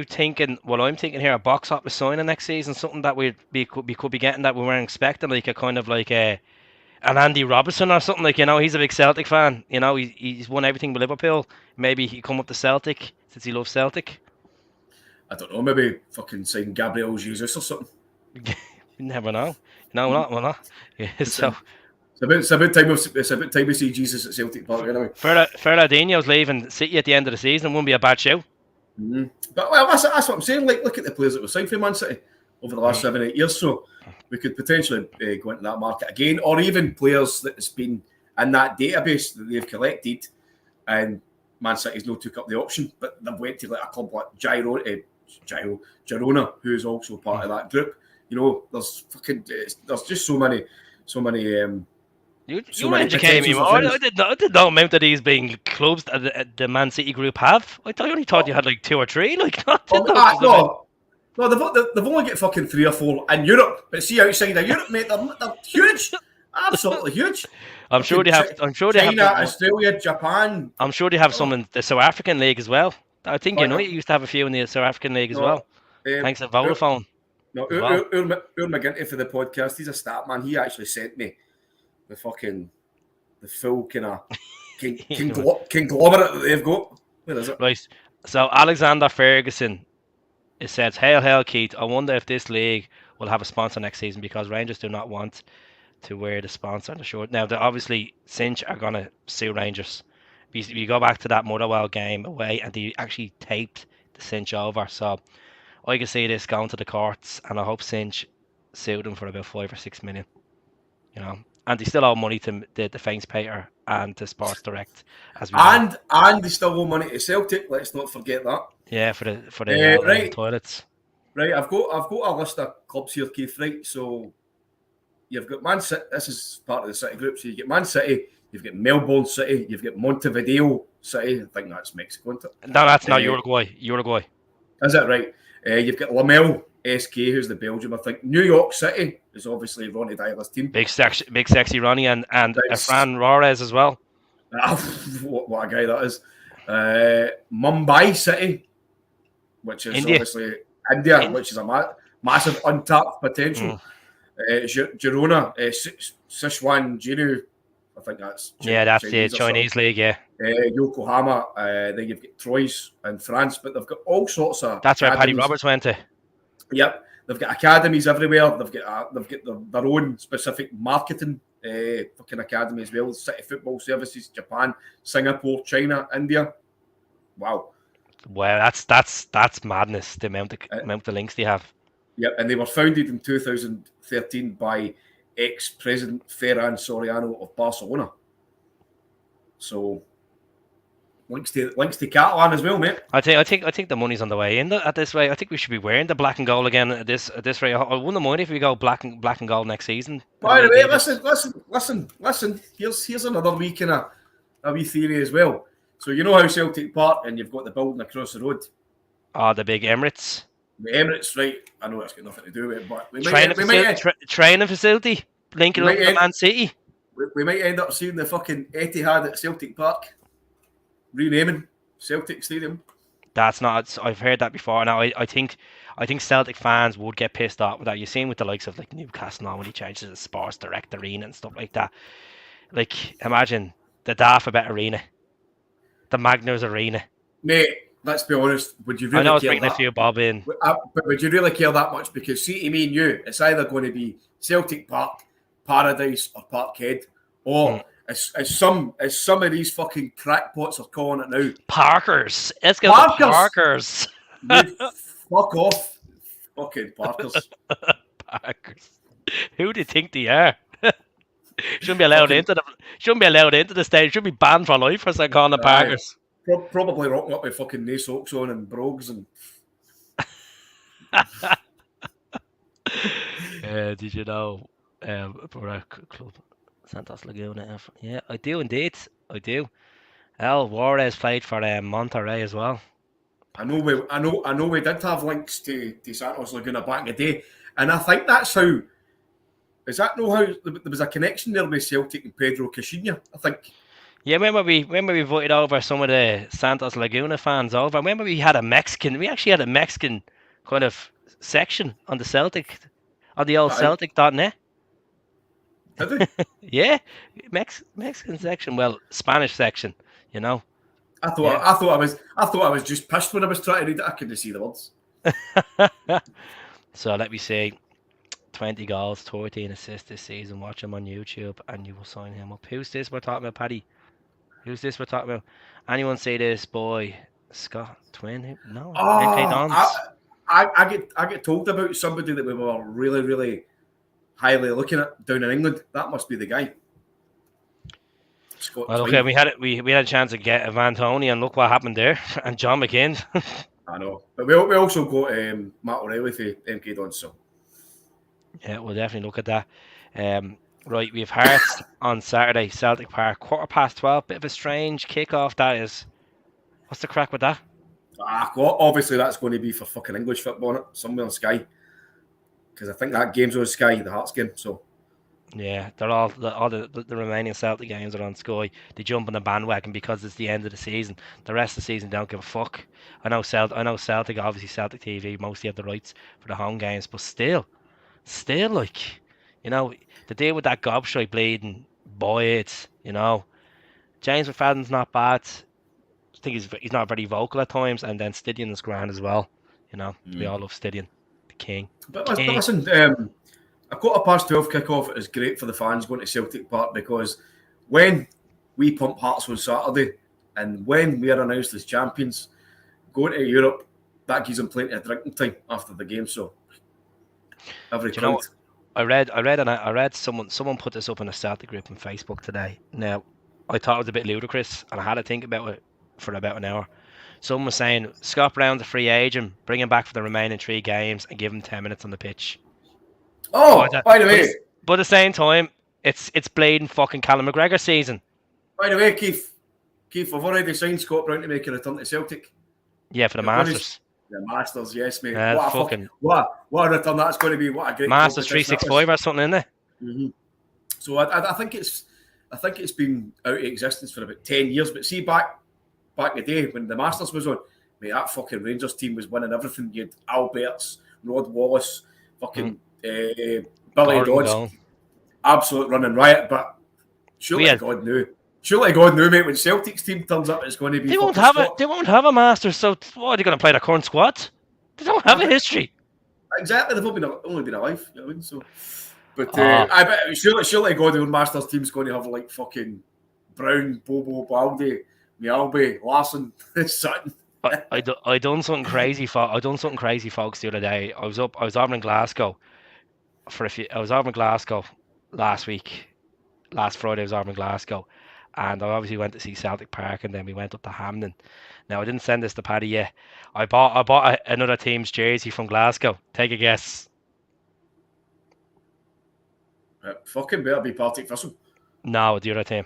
thinking? Well, I'm thinking here a box office signing next season, something that we could be getting that we weren't expecting, like a kind of like an Andy Robertson or something. Like, he's a big Celtic fan. He's won everything with Liverpool. Maybe he come up to Celtic since he loves Celtic. I don't know. Maybe fucking sign Gabriel Jesus or something. You never know. No, we're not. Yeah, so. It's about time we see Jesus at Celtic Park anyway. Fernandinho's leaving City at the end of the season. It wouldn't be a bad show. Mm-hmm. But well, that's what I'm saying. Like, look at the players that were signed for Man City over the last 7-8 years. So we could potentially go into that market again, or even players that has been in that database that they've collected, and Man City's not took up the option, but they went to like a club like Girona, who is also part of that group. There's just so many. You were educating me more. I did not amount that these being clubs that the Man City group have. I only thought you had like 2 or 3. Like, no, they've only got fucking 3 or 4 in Europe. But see outside of Europe, mate, they're huge, absolutely huge. I'm sure they have. China, Australia, Japan. I'm sure they have some in the South African league as well. I think United used to have a few in the South African league as well. Thanks to Vodafone. No, Ur McGinty for the podcast. He's a stat man. He actually sent me the full kind of conglomerate that they've got. Where is it? Right. So Alexander Ferguson, it says, "Hail, Keith. I wonder if this league will have a sponsor next season because Rangers do not want to wear the sponsor on the shirt." Now, obviously, Cinch are going to sue Rangers. You go back to that Motherwell game away, and they actually taped the Cinch over. So I can see this going to the courts, and I hope Cinch sued them for about 5 or 6 million. And they still owe money to the Defence Pater and to Sports Direct, as we know. And they still owe money to Celtic. Let's not forget that. Yeah, for the toilets. Right, I've got a list of clubs here, Keith. Right, so you've got Man City. This is part of the City group. So you get Man City, you've got Melbourne City, you've got Montevideo City. I think that's Mexico, isn't it? No, that's not Uruguay. Is that right? You've got Lamel SK, who's the Belgium. I think New York City is obviously Ronnie Dyler's team. Big sexy Ronnie and Fran Rores as well. What a guy that is. Mumbai City, which is obviously India, which is a massive untapped potential. Girona, Sichuan Jinu, I think that's that's the Chinese league, yeah. Yokohama, then you've got Troyes in France, but they've got all sorts of. That's where Paddy Roberts went to. Yep, they've got academies everywhere. They've got their own specific marketing fucking academy as well. City Football Services, Japan, Singapore, China, India. Wow. Well, that's madness. The amount of links they have. Yep, and they were founded in 2013 by ex-president Ferran Soriano of Barcelona. So links to Catalan as well, mate. I think the money's on the way in at this rate. I think we should be wearing the black and gold again at this rate. I wouldn't mind if we go black and gold next season. By the way, listen. Here's another wee kind of a wee theory as well. So you know how Celtic Park, and you've got the building across the road. Oh, the big Emirates. The Emirates, right? I know that's got nothing to do with it, but Training facility linking up with Man City. We might end up seeing the fucking Etihad at Celtic Park renaming Celtic Stadium. That's not. I've heard that before. Now I think Celtic fans would get pissed off with that. You've seen with the likes of like Newcastle now when he changes the Sports Direct Arena and stuff like that. Like imagine the Dafabet Arena, the Magners Arena. Mate, let's be honest. Would you really? I know it's care bringing that? a few bob in, but would you really care that much? Because see, to me and you, it's either going to be Celtic Park, Paradise, or Parkhead, or as some of these fucking crackpots are calling it now, Parkers. Let's go to Parkers. Fuck off, fucking Parkers. Parkers. Who do you think they are? Shouldn't be allowed into the stage. Should be banned for life for saying calling the Parkers. Probably rocking up with fucking knee socks on and brogues and. Did you know for a club Santos Laguna? Yeah, I do indeed. I do. El Juarez played for Monterrey as well. I know we did have links to Santos Laguna back in the day, and I think that's how. Is that how there was a connection there with Celtic and Pedro Caixinha? I think. Yeah, remember we invited over some of the Santos Laguna fans over. Remember we had a Mexican. We actually had a Mexican kind of section on the Celtic, on the old Celtic.net. Did we? Yeah, Mexican section. Well, Spanish section. You know. I thought I was just pissed when I was trying to read it. I couldn't see the words. So let me see. 20 goals, 13 assists this season. Watch him on YouTube and you will sign him up. Who's this we're talking about, Paddy? Who's this we're talking about? Anyone say this boy? Scott Twin? No. NK Dons. I get told about somebody that we were really, really highly looking at down in England. That must be the guy. Scott Twin. Okay, we had a chance to get Van Tony and look what happened there. And John McGinn. I know. But we also got Matt O'Reilly for MK Dons, so. Yeah, we'll definitely look at that. Right, we have Hearts on Saturday, Celtic Park, 12:15. Bit of a strange kickoff that is. What's the crack with that? Well, obviously that's going to be for fucking English football, somewhere on Sky. Because I think that game's on Sky, the Hearts game. So. Yeah, they're all the remaining Celtic games are on Sky. They jump on the bandwagon because it's the end of the season. The rest of the season don't give a fuck. I know Celtic, obviously Celtic TV mostly have the rights for the home games, but still, like, you know, the deal with that gobshite bleeding boy, it's, you know, James McFadden's not bad. I think he's not very vocal at times, and then Stidian is grand as well. You know, we all love Stidian, the king. But listen, a 12:15 kickoff is great for the fans going to Celtic Park because when we pump Hearts on Saturday and when we are announced as champions, going to Europe, that gives them plenty of drinking time after the game. So every crowd. I read someone put this up in a Celtic group on Facebook today. Now, I thought it was a bit ludicrous, and I had to think about it for about an hour. Someone was saying Scott Brown's a free agent, bring him back for the remaining 3 games, and give him 10 minutes on the pitch. Oh, by the way, but at the same time, it's bleeding fucking Callum McGregor season. By the way, Keith, I've already signed Scott Brown to make a return to Celtic. Yeah, for the Masters. The Masters, yes, mate. What a return that's going to be! What a great Masters 365 or something in there. Mm-hmm. So I think it's been out of existence for about 10 years. But see, back in the day when the Masters was on, mate, that fucking Rangers team was winning everything. You had Alberts, Rod Wallace, fucking Billy Dodds, absolute running riot. But surely God knew, mate, when Celtic's team turns up, it's going to be. They won't have a Masters. So what are they going to play? The current squad? They don't have a history. Exactly, they've only been alive. You know what I mean? So, but I bet surely God, the Masters team's going to have like fucking Brown, Bobo, Baldy, Mialby, Larson, Sutton. I done something crazy. Folks, the other day. I was over in Glasgow I was over in Glasgow last week. Last Friday, I was over in Glasgow, and I obviously went to see Celtic Park, and then we went up to Hampden. Now, I didn't send this to Paddy yet. I bought another team's jersey from Glasgow. Take a guess. Fucking better be Partick Thistle. No, the other team.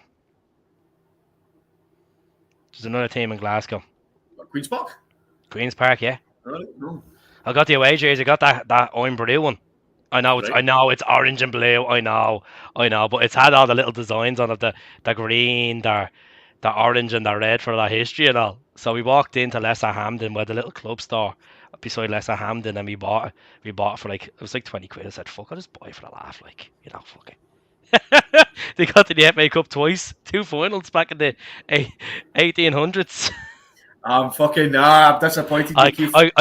There's another team in Glasgow. Queen's Park? Queen's Park, yeah. Right, no. I got the away jersey. I got that orange blue one. I know it's orange and blue. I know, but it's had all the little designs on it. The green, the orange and the red for that history and all. So we walked into Lesser Hamden where the little club store beside Lesser Hamden, and we bought it. We bought it for like, it was like 20 quid. I said, fuck, I'll just buy it for a laugh, like, fuck it. They got to the FA Cup twice, 2 finals back in the 1800s. I'm fucking I'm disappointed. I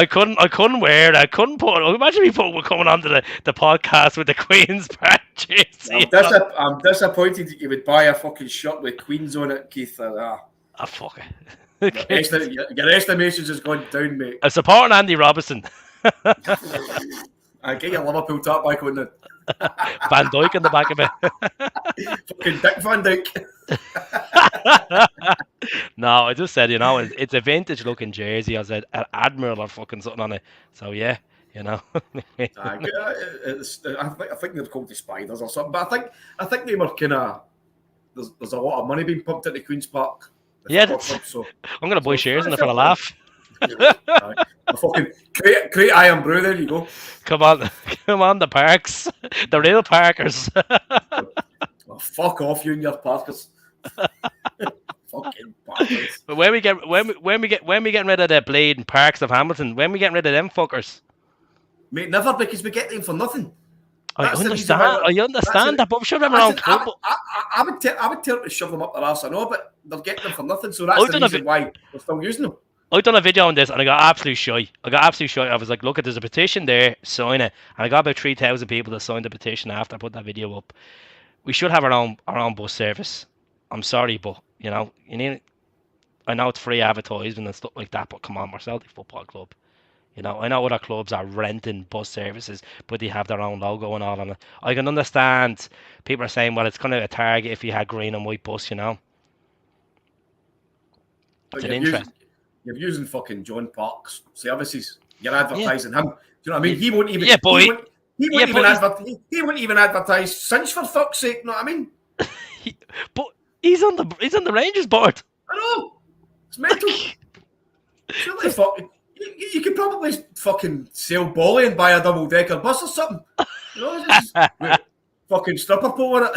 couldn't wear it. I couldn't put it. Imagine people were coming onto the podcast with the Queen's Park jersey. I'm disappointed that you would buy a fucking shirt with Queens on it, Keith. Fuck it. Your estimations has gone down, mate. I'm supporting Andy Robertson. I get your Liverpool top back on it. Van Dijk in the back of it. Fucking Dick Van Dijk. No, I just said, it's a vintage looking jersey. I said an Admiral or fucking something on it. So yeah, I think they're called the Spiders or something. But I think they were kind of there's a lot of money being pumped into Queen's Park. Yeah, I'm gonna buy shares in it for a laugh. A fucking great Iron Brew. There you go. Come on, the Parks, the real Parkers. Oh, fuck off, you and your Parkers. Fucking Parkers. But when we getting rid of the bleeding Parks of Hamilton, when we getting rid of them fuckers? Mate, never, because we get them for nothing. I understand that, but I'm sure them around club. I would tell them to shove them up their arse, I know, but they're getting them for nothing, so that's the reason why they're still using them. I done a video on this and I got absolutely shy. I was like, look, there's a petition there, sign it. And I got about 3,000 people that signed the petition after I put that video up. We should have our own bus service. I'm sorry, but you need. I know it's free advertising and stuff like that, but come on, we're Celtic Football Club. I know other clubs are renting bus services, but they have their own logo and all on it. I can understand people are saying, well, it's kind of a target if you had green and white bus, It's an interest. You're using fucking John Park's services. You're advertising him. Do you know what I mean? He won't even. He won't even advertise since, for fuck's sake. You know what I mean? But he's on the Rangers board. I know. It's mental. Surely, you could probably fucking sell Bolly and buy a double-decker bus or something. Fucking stripper pole on it.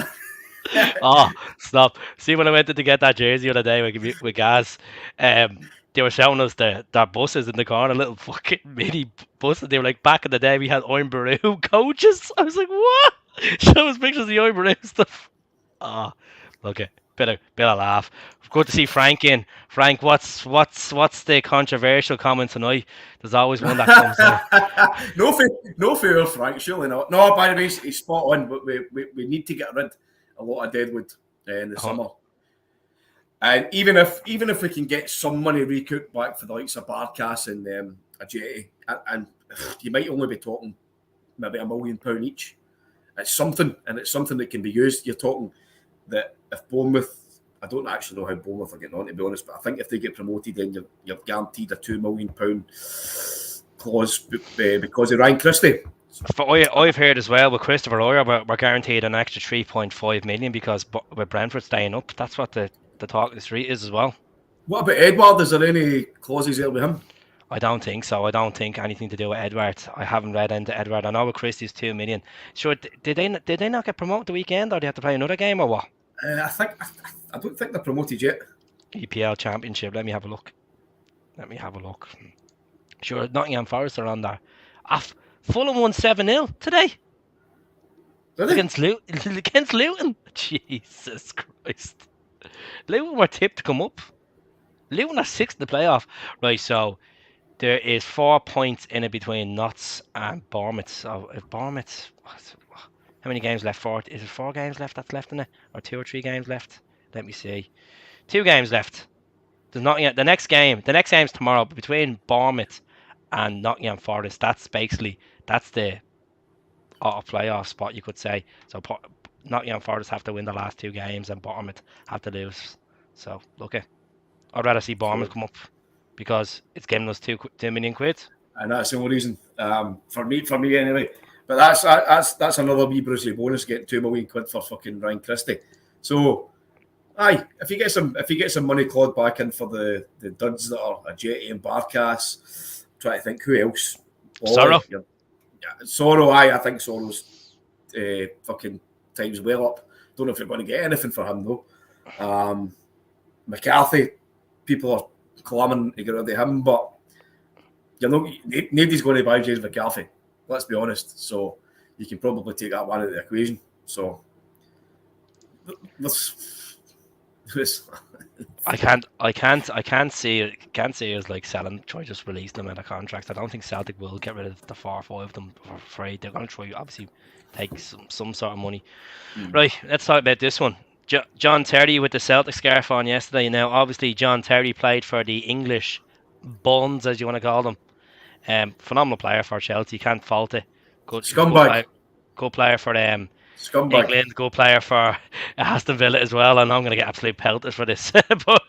Oh, stop. See, when I went to get that jersey the other day with Gaz, they were showing us their buses in the corner, little fucking mini buses. They were like, back in the day, we had Iron Baru coaches. I was like, what? Show us pictures of the Iron Baru stuff. Okay. Bit of laugh. Good to see Frank in. Frank, what's the controversial comment tonight? There's always one that comes in. No fear, Frank. Surely not. No, by the way, he's spot on. But we need to get rid of a lot of deadwood in the summer. And even if we can get some money recouped back for the likes of Barcas and a Jetty, and you might only be talking maybe £1 million each. It's something, and it's something that can be used. You're talking that if Bournemouth, I don't actually know how Bournemouth are getting on, to be honest, but I think if they get promoted, then you're guaranteed a £2 million clause because of Ryan Christie. I've heard as well with Christopher Oyer, we're guaranteed an extra 3.5 million because with Brentford staying up. That's what the talk of the street is as well. What about Edward? Is there any clauses there with him? I don't think so. I don't think anything to do with Edward. I haven't read into Edward. I know with Christie's 2 million. Sure, did they not get promoted the weekend, or do they have to play another game, or what? I don't think they're promoted yet. EPL Championship. Let me have a look. Sure, Nottingham Forest are on there. Fulham won 7-0 today. Against Luton. Jesus Christ. Luton were tipped to come up. Luton are 6th in the playoff. Right, so there is 4 points in it between Notts and Bournemouth. So if Bournemouth, how many games left? Is it 4 games left that's left in it? Or 2 or 3 games left? Let me see. 2 games left. There's not yet. The next game's tomorrow, but between Bournemouth and Nottingham Forest, that's the playoff spot, you could say. So Nottingham Forest have to win the last 2 games and Bournemouth have to lose. So look, I'd rather see Bournemouth come up because it's giving us 2 million quid. And that's the only reason for me anyway. But that's another wee Brucey bonus, getting 2 million quid for fucking Ryan Christie. So Aye, if you get some money clawed back in for the duds that are a Jetty and Barkas, try to think who else. Sorrow. Sorrow. I think Sorrow's fucking time's well up. Don't know if you're going to get anything for him though. McCarthy, people are clamoring to get rid of him, but nobody's going to buy James McCarthy. Let's be honest. So you can probably take that one out of the equation. So I can't see us like selling, try just release them out of contracts. I don't think Celtic will get rid of the 4 or 5 of them. I'm afraid they're going to try, obviously, take some sort of money. Right, let's talk about this one. John Terry with the Celtic scarf on yesterday. Now, obviously, John Terry played for the English Buns, as you want to call them. Phenomenal player for Chelsea, can't fault it. Good scumbag. Good player for Scumbag. England, good player for Aston Villa as well. I know I'm going to get absolutely pelted for this, but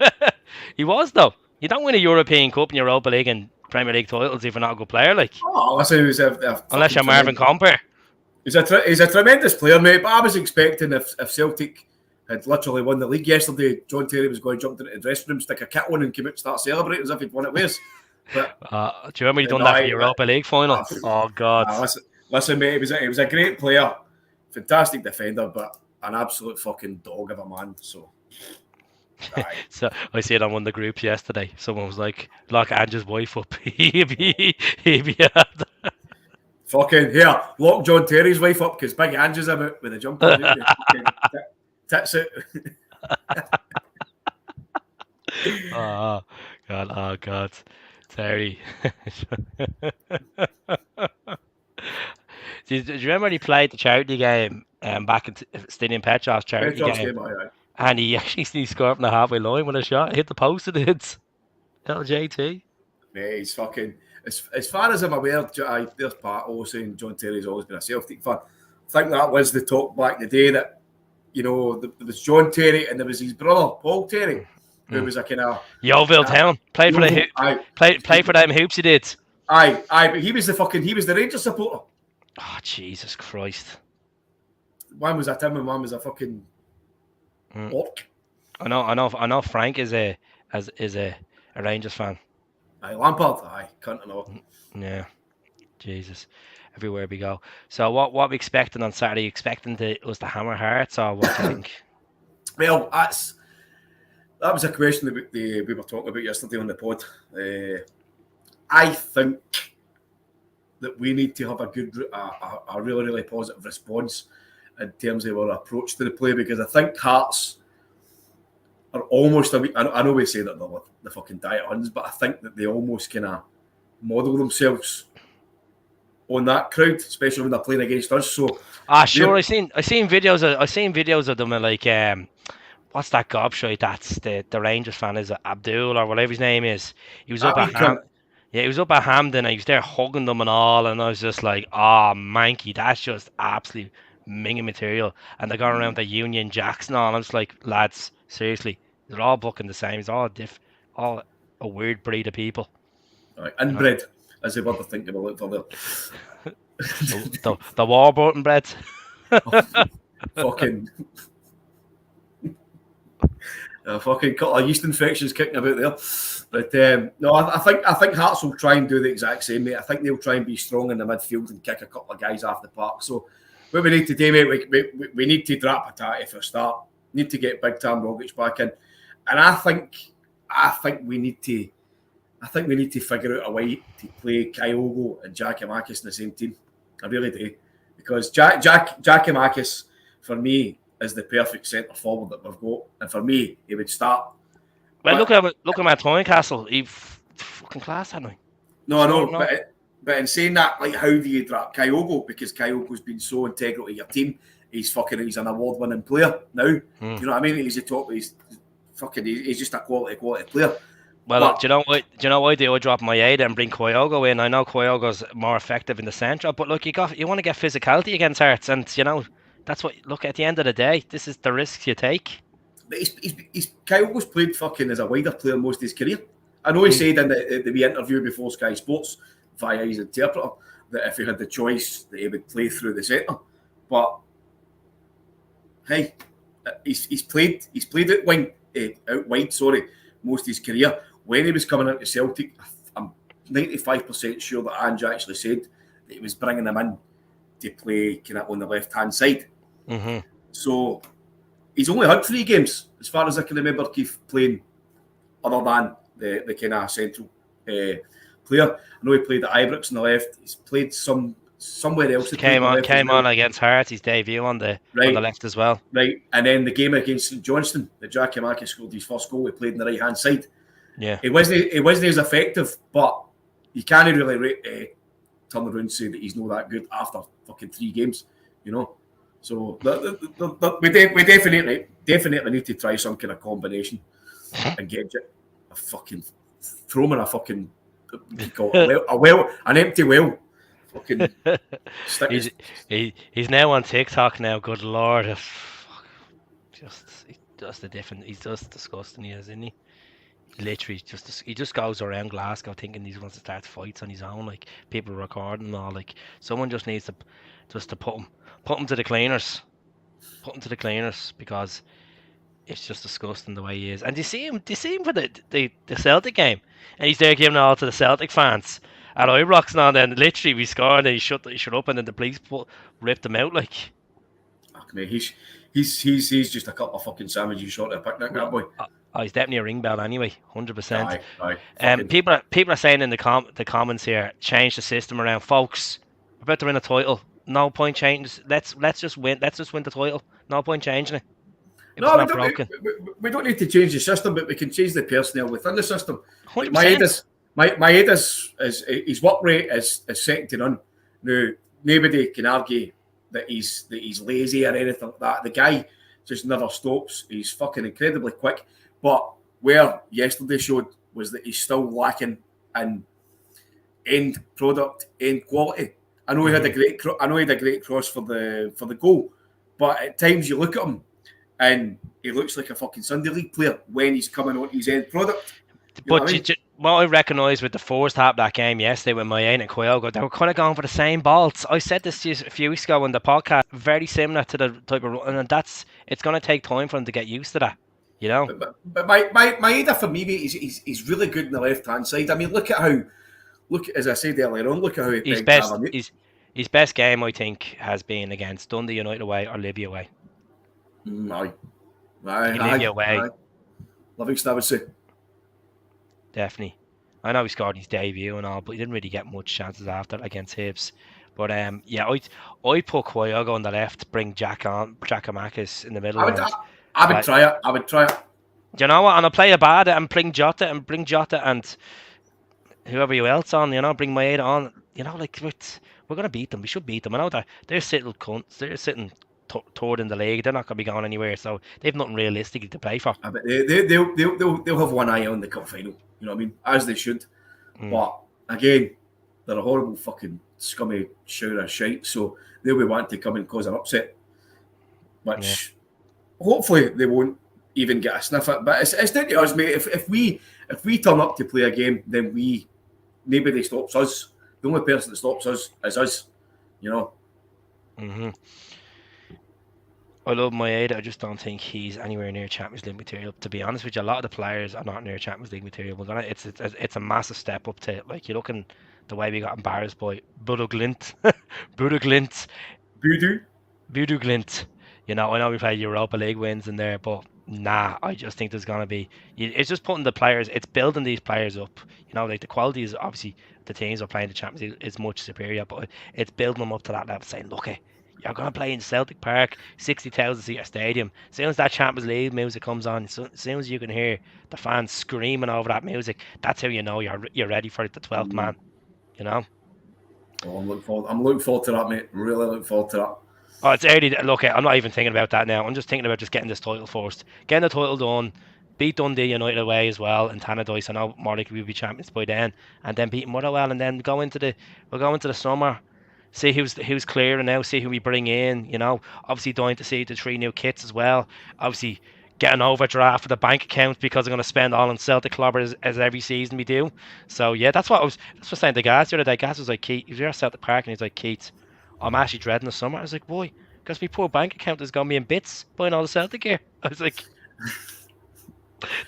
he was though. You don't win a European Cup and Europa League and Premier League titles if you're not a good player, like. Unless you're Marvin Comper. He's a tremendous player, mate. But I was expecting if Celtic had literally won the league yesterday, John Terry was going to jump into the dressing room, stick a kit on, and come out and start celebrating as if he'd won it with us. But do you remember he done that for the Europa League final? Oh God! Listen, mate. He was a great player. Fantastic defender, but an absolute fucking dog of a man. So, so I see it on one of the groups yesterday. Someone was like, "Lock Ange's wife up." he'd be fucking here. Lock John Terry's wife up because Big Ange's about with a jumper. Tits it. Oh God, Terry. Do you remember he played the charity game back in Stadium Petrov's charity game? And he actually scored from the halfway line with a shot, hit the post and hits LJT. Yeah, he's fucking. As far as I'm aware, there's Pat also saying John Terry's always been a Celtic fan. I think that was the talk back in the day that, there was John Terry and there was his brother, Paul Terry, who was a kind of... Yeovil Town. Played for them hoops he did. Aye, but he was the Rangers supporter. Oh, Jesus Christ. One was a Tim and one was a fucking orc. I know Frank is a Rangers fan. Aye, Lampard, aye, cunt and all. Yeah. Jesus. Everywhere we go. So what we expecting on Saturday? You expecting us to hammer Hearts, or what do you think? Well, that was a question that we were talking about yesterday on the pod. I think that we need to have a really, really positive response in terms of our approach to the play, because I think Hearts are almost, I know we say that they're the fucking diet Huns, but I think that they almost kind of model themselves on that crowd, especially when they're playing against us. So sure, I seen videos of them like what's that gobshite that's the Rangers fan, is it Abdul or whatever his name is? He was up at he was up at Hampden and he was there hugging them and all, and I was just like, manky, that's just absolute minging material. And they're going around the Union Jacks and all, and I'm just like, lads, seriously, they're all booking the same. It's all all a weird breed of people. Right, inbred, as they were to think about for there. the Warburton bread. Fucking fucking couple of yeast infections kicking about there. But no, I think Hearts will try and do the exact same, mate. I think they'll try and be strong in the midfield and kick a couple of guys off the park. So what we need to do, mate, we need to drop Patati for a start. Need to get Big Tam Rogic back in, and I think we need to figure out a way to play Kyogo and Giakoumakis in the same team. I really do, because Giakoumakis for me is the perfect centre forward that we've got, and for me he would start. Well, look at Matt Tynecastle. He fucking class, hadn't he? No, I know, but in saying that, like, how do you drop Kyogo? Because Kyogo's been so integral to your team. He's an award-winning player now. You know what I mean? He's he's just a quality player. Well, do you know why they would drop Maeda and bring Kyogo in? I know Kyogo's more effective in the centre, but look, you want to get physicality against Hearts, and that's what. Look, at the end of the day, this is the risks you take. But Kyogo's played fucking as a wider player most of his career. I know he said in the wee interview before Sky Sports via his interpreter that if he had the choice that he would play through the centre. But hey, he's played out wide. Sorry, most of his career. When he was coming into Celtic, I'm 95% sure that Ange actually said that he was bringing him in to play kind of on the left hand side. Mm-hmm. So he's only had 3 games, as far as I can remember, Keith, playing other than the kind of central player. I know he played at Ibrox on the left. He's played somewhere else. Came on against Hearts, his debut on the left as well. Right, and then the game against St Johnstone, the Jackie Mackie scored his first goal. He played on the right hand side. Yeah, He wasn't as effective, but you can't really turn around and say that he's not that good after fucking 3 games, you know. So we definitely need to try some kind of combination and get a fucking throw him in a fucking an empty well. Fucking he's now on TikTok now. Good lord, just a different. He's just disgusting, isn't he? He literally just goes around Glasgow thinking he's going to start fights on his own. Like people recording and all. Like someone just needs to put him to the cleaners. Put him to the cleaners because it's just disgusting the way he is. And do you see him for the Celtic game? And he's there giving it all to the Celtic fans at Ibrox now. And then literally we scored and he shut up and then the police ripped him out. Like, fuck me, he's just a couple of fucking sandwiches short of a picnic, that boy. Oh, he's definitely a ring bell anyway, 100%. Aye. People are saying in the comments here, change the system around, folks. We're about to win a title. No point changing. Let's just win. Let's just win the title. No point changing it. We don't need to change the system, but we can change the personnel within the system. Like 100%. my head is his work rate is second to none. Now nobody can argue that he's lazy or anything like that. The guy just never stops. He's fucking incredibly quick. But where yesterday showed was that he's still lacking in end product, end quality. I know he had a great cross for the goal, but at times you look at him and he looks like a fucking Sunday League player when he's coming on his end product. What I recognise with the first half of that game yesterday with Mayen and Kyogo, they were kind of going for the same balls. I said this a few weeks ago on the podcast, very similar to the type of run, and it's going to take time for him to get used to that. You know, but my either for me, he's really good on the left hand side. I mean, look as I said earlier on, look at how his best game I think has been against Dundee United away or Libya away. Libya away. Livingston, I would say. Definitely. I know he scored his debut and all, but he didn't really get much chances after against Hibs. But yeah, I put Kyogo on the left, bring Giakoumakis in the middle. I would try it. Do you know what? And I'll play a bad and bring Jota and whoever else on, you know, bring Maeda on. You know, like we're gonna beat them. We should beat them. I know that they're sitting cunts. They're sitting third in the league. They're not gonna be going anywhere. So they've nothing realistically to play for. But they'll have one eye on the cup final. You know what I mean? As they should. But again, they're a horrible fucking scummy shower of shite. So they'll be wanting to come and cause an upset, which hopefully they won't even get a sniff at. But it's down to us, mate. If we turn up to play a game, then nobody stops us. The only person that stops us is us. You know. Mm-hmm. I love Maeda. I just don't think he's anywhere near Champions League material. To be honest with you, a lot of the players are not near Champions League material. It's a massive step up to, like, you're looking the way we got embarrassed by Bodo Glimt. Bodo Glimt. You know, I know we played Europa League wins in there, but nah, I just think there's gonna be. It's just putting the players. It's building these players up. You know, like the quality is obviously the teams are playing the Champions League is much superior, but it's building them up to that level. Saying, look, you're going to play in Celtic Park, 60,000 seat stadium. As soon as that Champions League music comes on, as soon as you can hear the fans screaming over that music, that's how you know you're ready for it, the 12th man. You know? Oh, I'm looking forward to that, mate. Really looking forward to that. Oh, it's early. Look, I'm not even thinking about that now. I'm just thinking about just getting this title first. Getting the title done, beat Dundee United away as well, and Tannadice. I know more likely we'll be champions by then, and then beat Motherwell, and then we'll go into the summer. See who's clearing now, see who we bring in, you know. Obviously dying to see the 3 new kits as well. Obviously getting overdraft for the bank account because I'm going to spend all on Celtic clobbers as every season we do. So yeah, that's what saying to Gaz the other day. Gaz was like, Keith, if you're at Celtic Park, and he's like, Keith, I'm actually dreading the summer. I was like, boy, because my poor bank account has gone me in bits buying all the Celtic gear. I was like,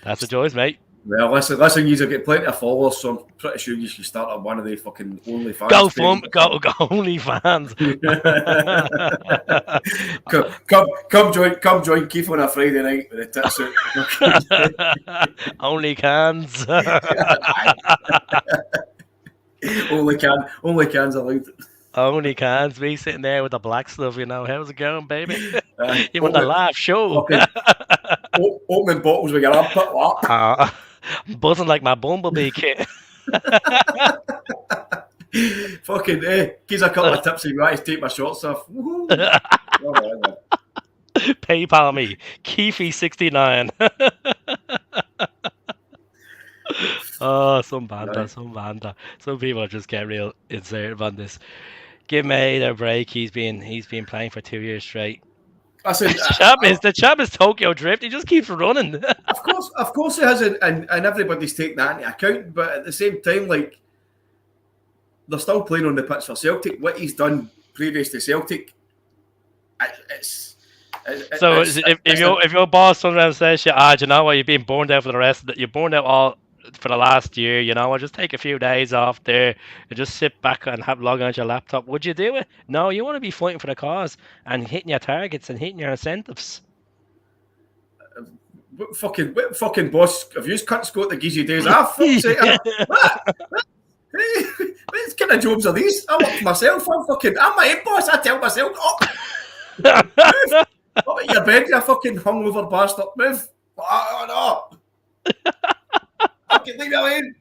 that's a choice, mate. Well, listen, you've got plenty of followers, so I'm pretty sure you should start up one of the fucking Go OnlyFans from pages. go only come join Keith on a Friday night with a tits out. Only cans. only cans allowed. Only cans. Me sitting there with the black stuff, you know. How's it going, baby? You want a live show? Opening bottles with your armpit up. Buzzing like my bumblebee kit. Fucking here's a couple of tips if you want to take my shorts off. PayPal me, Keefy69. Oh, some banter. Some people just get real inserted on this. Give May a break. He's been playing for 2 years straight. Listen, the chap is Tokyo Drift. He just keeps running. of course, he has, and everybody's taking that into account. But at the same time, like, they're still playing on the pitch for Celtic. What he's done previous to Celtic, if your boss sometimes says, do you know what, you're being born out for the rest of it. You're born out all for the last year. You know, I'll just take a few days off there and just sit back and log on your laptop. Would you do it? No, you want to be fighting for the cause and hitting your targets and hitting your incentives. What fucking boss have you cunts got the geezy days? Fuck's sake. What kind of jobs are these? I work for myself. I'm my own boss. I tell myself, move. What about your bed, you fucking hungover bastard? Move. Oh no. Fucking leave me alone.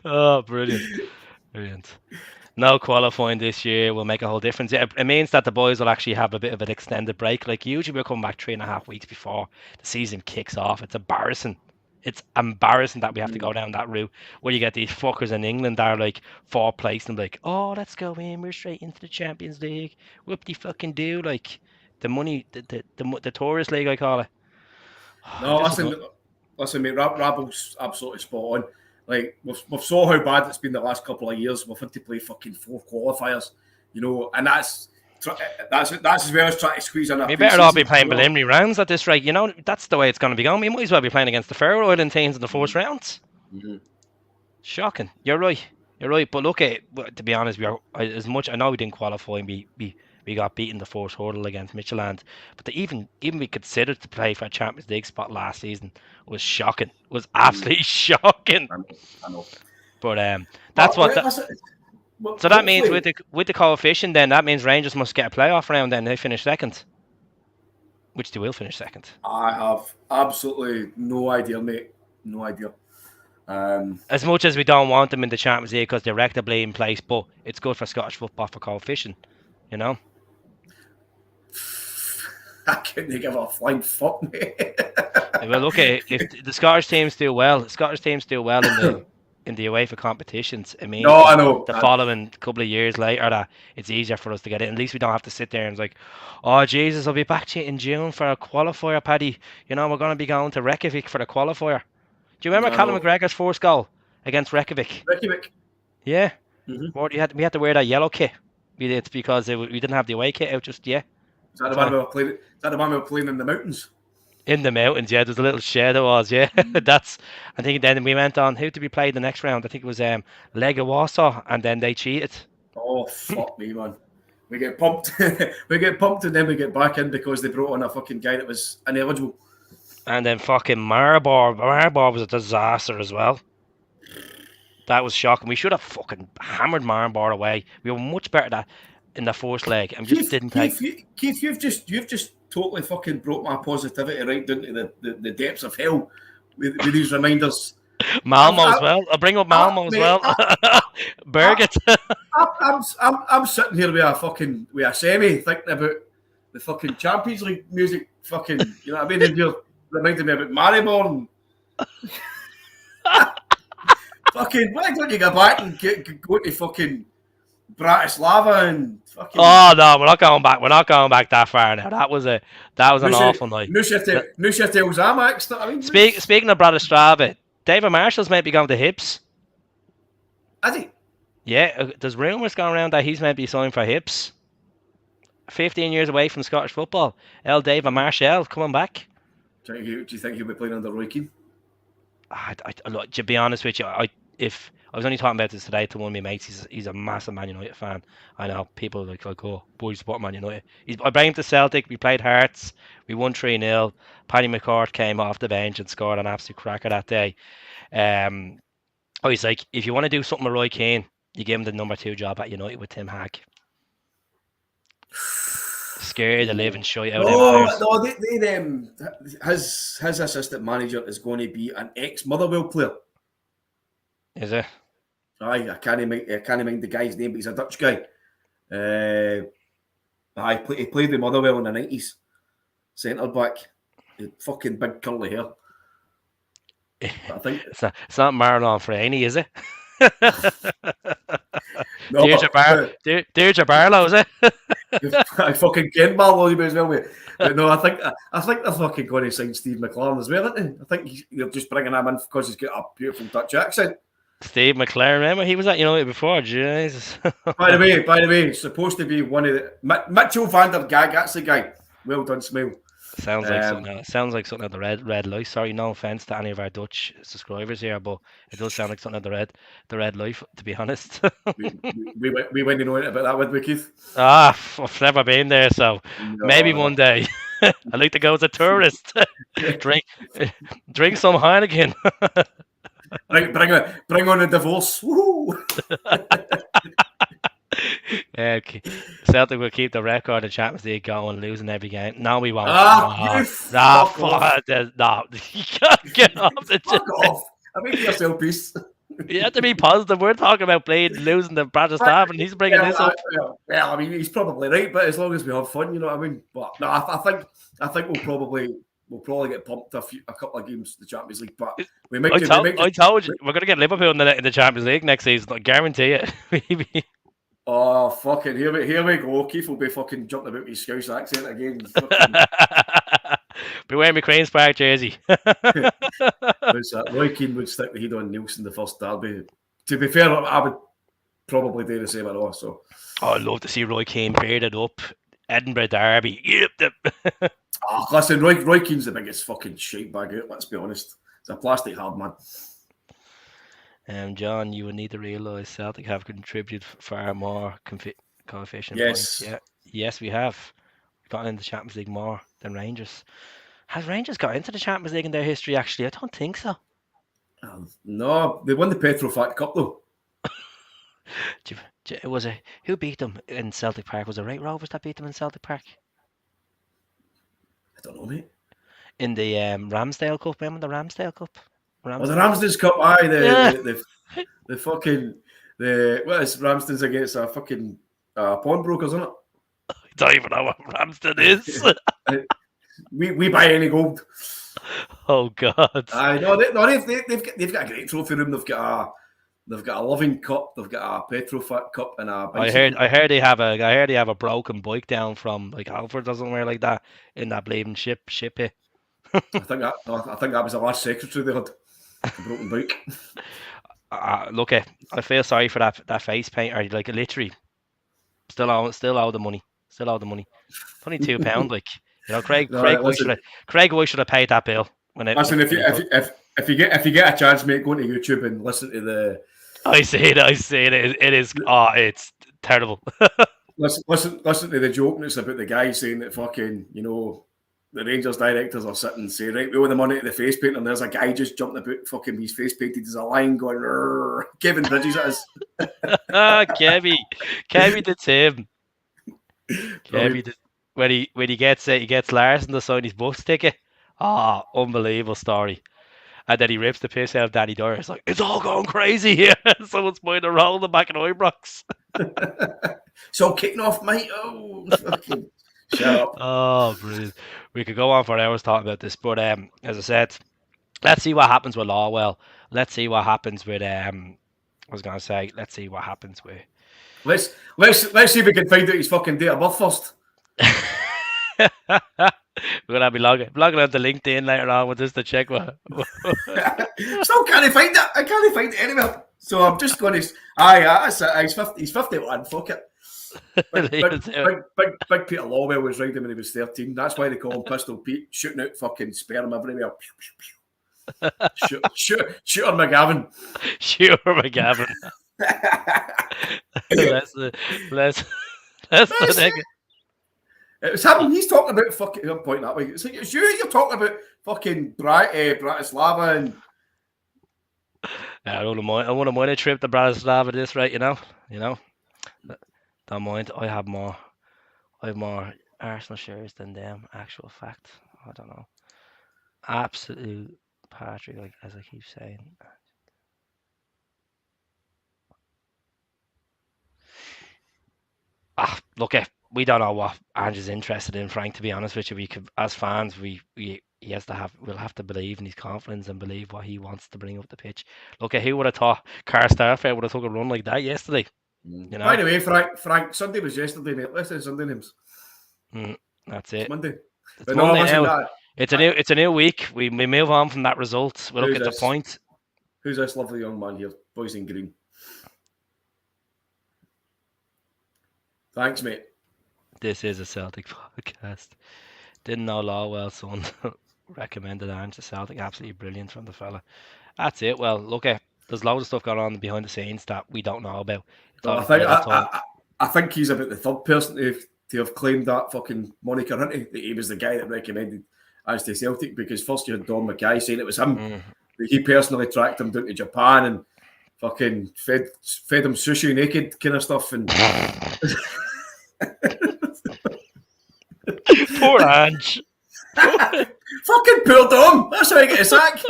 Oh, brilliant. No qualifying this year will make a whole difference. It means that the boys will actually have a bit of an extended break. Like, usually we'll come back 3.5 weeks before the season kicks off. It's embarrassing. It's embarrassing that we have to go down that route where you get these fuckers in England that are like 4th place and like, oh, let's go in. We're straight into the Champions League. Whoop-de-fucking-do. Like, the money, the tourist league, I call it. No, listen, mate, Rabble's absolutely spot on. Like, we've saw how bad it's been the last couple of years. We've had to play fucking 4 qualifiers, you know, and that's as well as trying to squeeze in. We better all be playing preliminary rounds at this rate. You know, that's the way it's going to be going. We might as well be playing against the Faroe Island teams in the first rounds. Mm-hmm. Shocking. You're right. But look, to be honest, as much. I know we didn't qualify. And we got beaten the first hurdle against Midtjylland, but to even we considered to play for a Champions League spot last season was shocking. Was absolutely shocking. I know. But that's what. So that means with the coefficient, then that means Rangers must get a playoff round. Then they finish second, which they will finish second. I have absolutely no idea, mate. No idea. As much as we don't want them in the Champions League because they're rectably in place, but it's good for Scottish football for coefficient, you know. I couldn't give a flying fuck, mate. Well, look, if the Scottish teams do well, in the UEFA competitions, I mean, no, I know. The following couple of years later, that it's easier for us to get it. At least we don't have to sit there and it's like, oh Jesus, I'll be back to you in June for a qualifier, Paddy. You know, we're going to be going to Reykjavik for the qualifier. Do you remember Callum McGregor's first goal against Reykjavik? Yeah. Mm-hmm. We had to wear that yellow kit. It's because we didn't have the away kit out just yet. Is that the one we were playing in the mountains? In the mountains, yeah. There's a little shed it was, yeah. I think then we went on. Who did we play the next round? I think it was Lega Warsaw, and then they cheated. Oh, fuck me, man. We get pumped. And then we get back in because they brought on a fucking guy that was ineligible. And then fucking Maribor was a disaster as well. That was shocking. We should have fucking hammered Maribor away. We were much better in the first leg and just didn't take. Keith, you've just totally fucking brought my positivity right down to the depths of hell with these reminders. Malmo as well. I'll bring up Malmo as well. Birgit. I'm sitting here with a semi thinking about the fucking Champions League music. Fucking, you know what I mean? And you're reminding me about Maribor. Fucking, why don't you go back and go to fucking Bratislava and fucking... Oh no, we're not going back. We're not going back that far now. That was an awful night. Neuchâtel Xamax. I mean, speaking of Bratislava, David Marshall's might be going to Hibs. Has he? Yeah, there's rumours going around that he's might be signed for Hibs. 15 years away from Scottish football. El David Marshall coming back. Do you think he'll be playing under Roy Keane? Look, to be honest with you, if I was only talking about this today to one of my mates, he's a massive Man United fan. I know people like oh, boys support Man United. I brought him to Celtic. We played Hearts. We won 3-0. Paddy McCourt came off the bench and scored an absolute cracker that day. He's like, if you want to do something with Roy Keane, you give him the number 2 job at United with Tim Hag. Scared the living shit out of them players. His assistant manager is going to be an ex-Motherwell player. Is it? Aye, I can't mind the guy's name, but he's a Dutch guy. He played with Motherwell in the 90s. Centre back. Fucking big curly hair. But I think it's not Marlon Freeney, is it? No, Deirdre Barlow, is it? I fucking Ken Barlow as well, mate. But no, I think they're fucking going to sign Steve McLaren as well, isn't they? I think they're just bringing him in because he's got a beautiful Dutch accent. Steve McLaren, remember he was at United before. Jesus. By the way, it's supposed to be one of the Mitchell van der Gag. That's the guy. Well done, Smile. Sounds like something at the red light. Sorry, no offense to any of our Dutch subscribers here, but it does sound like something at the red light. To be honest, we went to know about that, would we, Keith? I've never been there, so maybe one day. I'd like to go as a tourist. drink some Heineken. Bring on a divorce. Woo! Okay. Celtic will keep the record of Champions League going, losing every game. No, we won't. Fuck off. No, you can't get off the Fuck off. I make yourself peace. You have to be positive. We're talking about losing the British staff, and he's bringing this up. Well, I mean, he's probably right, but as long as we have fun, you know what I mean. But no, I think we'll probably get pumped a couple of games in the Champions League. But I told you we're going to get Liverpool in the Champions League next season. I guarantee it. Oh, fucking, here we go. Keith will be fucking jumping about with his Scouse accent again. Be wearing my Cranes Park jersey. Roy Keane would stick the head on Nielsen the first derby. To be fair, I would probably do the same at all. So, I'd love to see Roy Keane bearded up. Edinburgh derby. Listen, Roy Keane's the biggest fucking shite bag out, let's be honest. He's a plastic hard man. John, you would need to realise Celtic have contributed far more coefficient points. Yes, we have. We've gotten into the Champions League more than Rangers. Has Rangers got into the Champions League in their history, actually? I don't think so. No, they won the Petrofac Cup, though. Who beat them in Celtic Park? Was it Wright Rovers that beat them in Celtic Park? I don't know, mate. In the Ramsdale Cup, remember the Ramsdale Cup? The Ramsden's Cup, aye, the fucking what is Ramsden's against a fucking pawnbrokers, isn't it? I don't even know what Ramsden is. we buy any gold. Oh God! I know they've got a great trophy room. They've got a loving cup. They've got a Petrofac Cup and a. I heard they have a broken bike down from like Alfred or somewhere like that in that bleeding ship here. I think that was the last secretary they had. A broken bike. Look, I feel sorry for that face painter. Like literally, still owe the money. Still owe the money. It's only £2. Like Craig White should have paid that bill. If you get a chance, mate, go to YouTube and listen to the. I see it. It is. It's terrible. listen to the joke that's about the guy saying that fucking the Rangers directors are sitting and saying, right, we owe the money to the face paint, and there's a guy just jumping about fucking his face painted as a lion going, rrr. Kevin Bridges it is. Kevin did him. Kevin did, when he gets Larson to sign his bus ticket. Unbelievable story. And then he rips the piss out of Danny Dyer. It's like, it's all going crazy here. Someone's putting a roll in the back of Ibrox. So kicking off, mate. Oh, fucking shut up. Oh, brilliant. We could go on for hours talking about this, but as I said, let's see what happens with Lawwell. Let's see what happens with let's see what happens with. Let's see if we can find out his fucking date of birth first. We're gonna be logging onto LinkedIn later on with this to check what. Still can't find it. I can't find it anywhere. So I'm just going to. He's 51. Fuck it. Big, Leave big, it to it. big Peter Lawwell was riding when he was 13. That's why they call him Pistol Pete, shooting out fucking sperm everywhere. Shooter McGavin. Sure, McGavin. Let's the nigga. It was him. He's talking about fucking. I'm pointing that way. It's like it's you. You're talking about fucking Bratislava and. I wouldn't mind a trip to Bratislava. This right, you know. Don't mind. I have more Arsenal shares than them. Actual fact. I don't know. Absolute Patrick, like as I keep saying. Look, we don't know what Ange's interested in, Frank. To be honest with you, we could, as fans, we'll have to believe in his confidence and believe what he wants to bring up the pitch. Look, who would have thought Carl Starfelt would have took a run like that yesterday? You know. By the way, Frank, Sunday was yesterday, mate. Listen, Sunday names. That's it. It's Monday. It's Monday now. It's a new week. We move on from that result. We look at the point. Who's this lovely young man here? Boys in green. Thanks, mate. This is a Celtic podcast. Didn't know Lawwell, son. Recommended Ange to Celtic. Absolutely brilliant from the fella. That's it. Well, look, there's loads of stuff going on behind the scenes that we don't know about. I think he's about the third person to have claimed that fucking moniker, isn't he? That he was the guy that recommended Ange to Celtic, because first you had Don Mackay saying it was him. That he personally tracked him down to Japan and fucking fed him sushi naked kind of stuff and. Poor Ange. Fucking poor Dom. That's how I get a sack.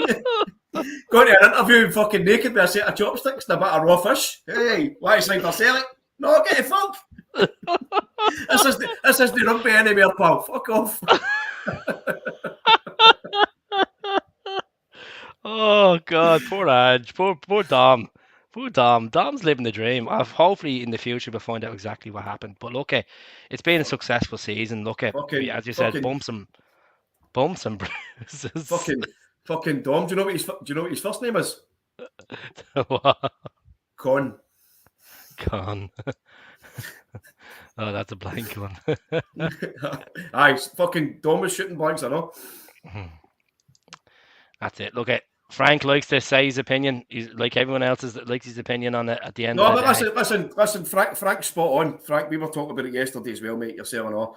Going to an interview fucking naked with a set of chopsticks and a bit of raw fish. Hey, why is for Celtic? No, get the fuck. This is the rugby anywhere, pal. Fuck off. Oh God, poor Ange. Poor Dom. Poor Dom. Dom's living the dream. Hopefully in the future we'll find out exactly what happened. But look, it's been a successful season. Look, as you said, bumps and bruises. Fucking Dom. Do you know what his first name is? What? Con. Oh, that's a blank one. Aye, fucking Dom was shooting blanks, I know. That's it. Look, Frank likes to say his opinion. He's like everyone else likes his opinion on it at the end. No, but listen. Frank's spot on. Frank, we were talking about it yesterday as well, mate. Yourself and all,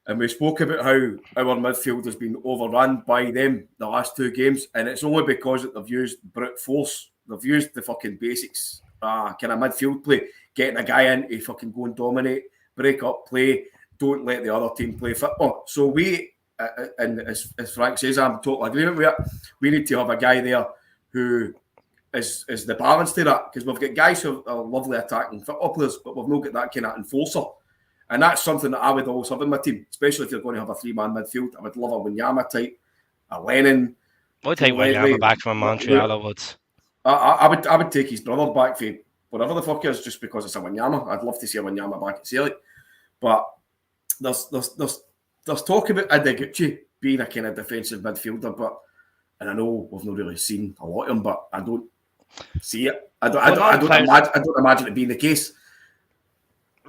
and we spoke about how our midfield has been overrun by them the last two games, and it's only because they've used brute force. They've used the fucking basics, kind of midfield play, getting a guy in to fucking go and dominate, break up play, don't let the other team play football. So we. And as Frank says, I'm totally agreement with it. We need to have a guy there who is the balance to that, because we've got guys who are lovely attacking football players, but we've not got that kind of enforcer. And that's something that I would always have in my team, especially if you're going to have a three-man midfield. I would love a Wanyama type, a Lennon. I'd take Wanyama back from Montreal. I would take his brother back for whatever the fuck is, just because it's a Wanyama. I'd love to see a Wanyama back at Celtic. But there's talk about Ideguchi being a kind of defensive midfielder, and I know we've not really seen a lot of him, but I don't see it. I don't imagine it being the case.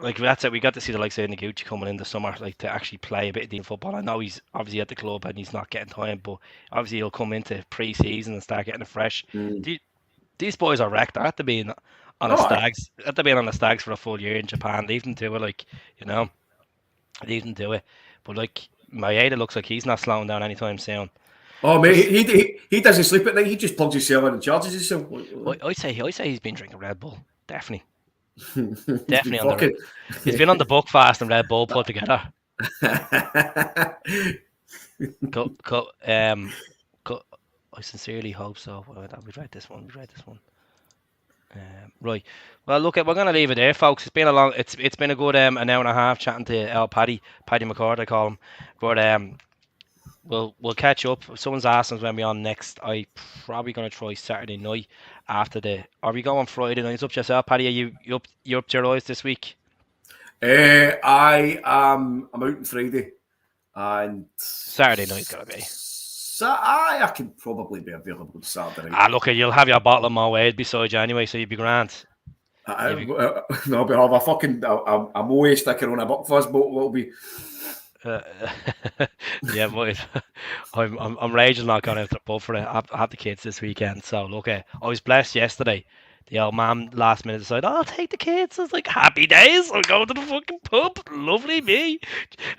Like that's it. We got to see the likes of Ideguchi coming in the summer, like to actually play a bit of decent football. I know he's obviously at the club and he's not getting time, but obviously he'll come into pre-season and start getting it fresh. These boys are wrecked. They have to be on the Stags. They have to be on the Stags for a full year in Japan. Leave them to it, leave them to it. But like Maeda looks like he's not slowing down anytime soon. Oh mate, he doesn't sleep at night. He just plugs himself in and charges himself. I say he's been drinking Red Bull. Definitely on he's been on the book fast and Red Bull put together. I sincerely hope so. We read this one. Right. Well, look, we're going to leave it there, folks. It's been a good an hour and a half chatting to Paddy McCord, I call him. But we'll catch up. If someone's asking us when we're on next, I'm probably going to try Saturday night after Are we going Friday night? It's up to yourself, Paddy. Are you up to your eyes this week? I'm out on Friday, and Saturday night's got to be. I can probably be available Saturday night. Look, you'll have your bottle of Moët beside you anyway, so you'll be grand. Have you, No, but I'll have a fucking a moe sticker on a Buckfuzz boat. What'll be? uh, yeah, but I'm raging not going out to the pub for it. I have the kids this weekend, so look, I was blessed yesterday. The old man last minute decided, "Oh, I'll take the kids." I was like, "Happy days! I'm going to the fucking pub. Lovely me."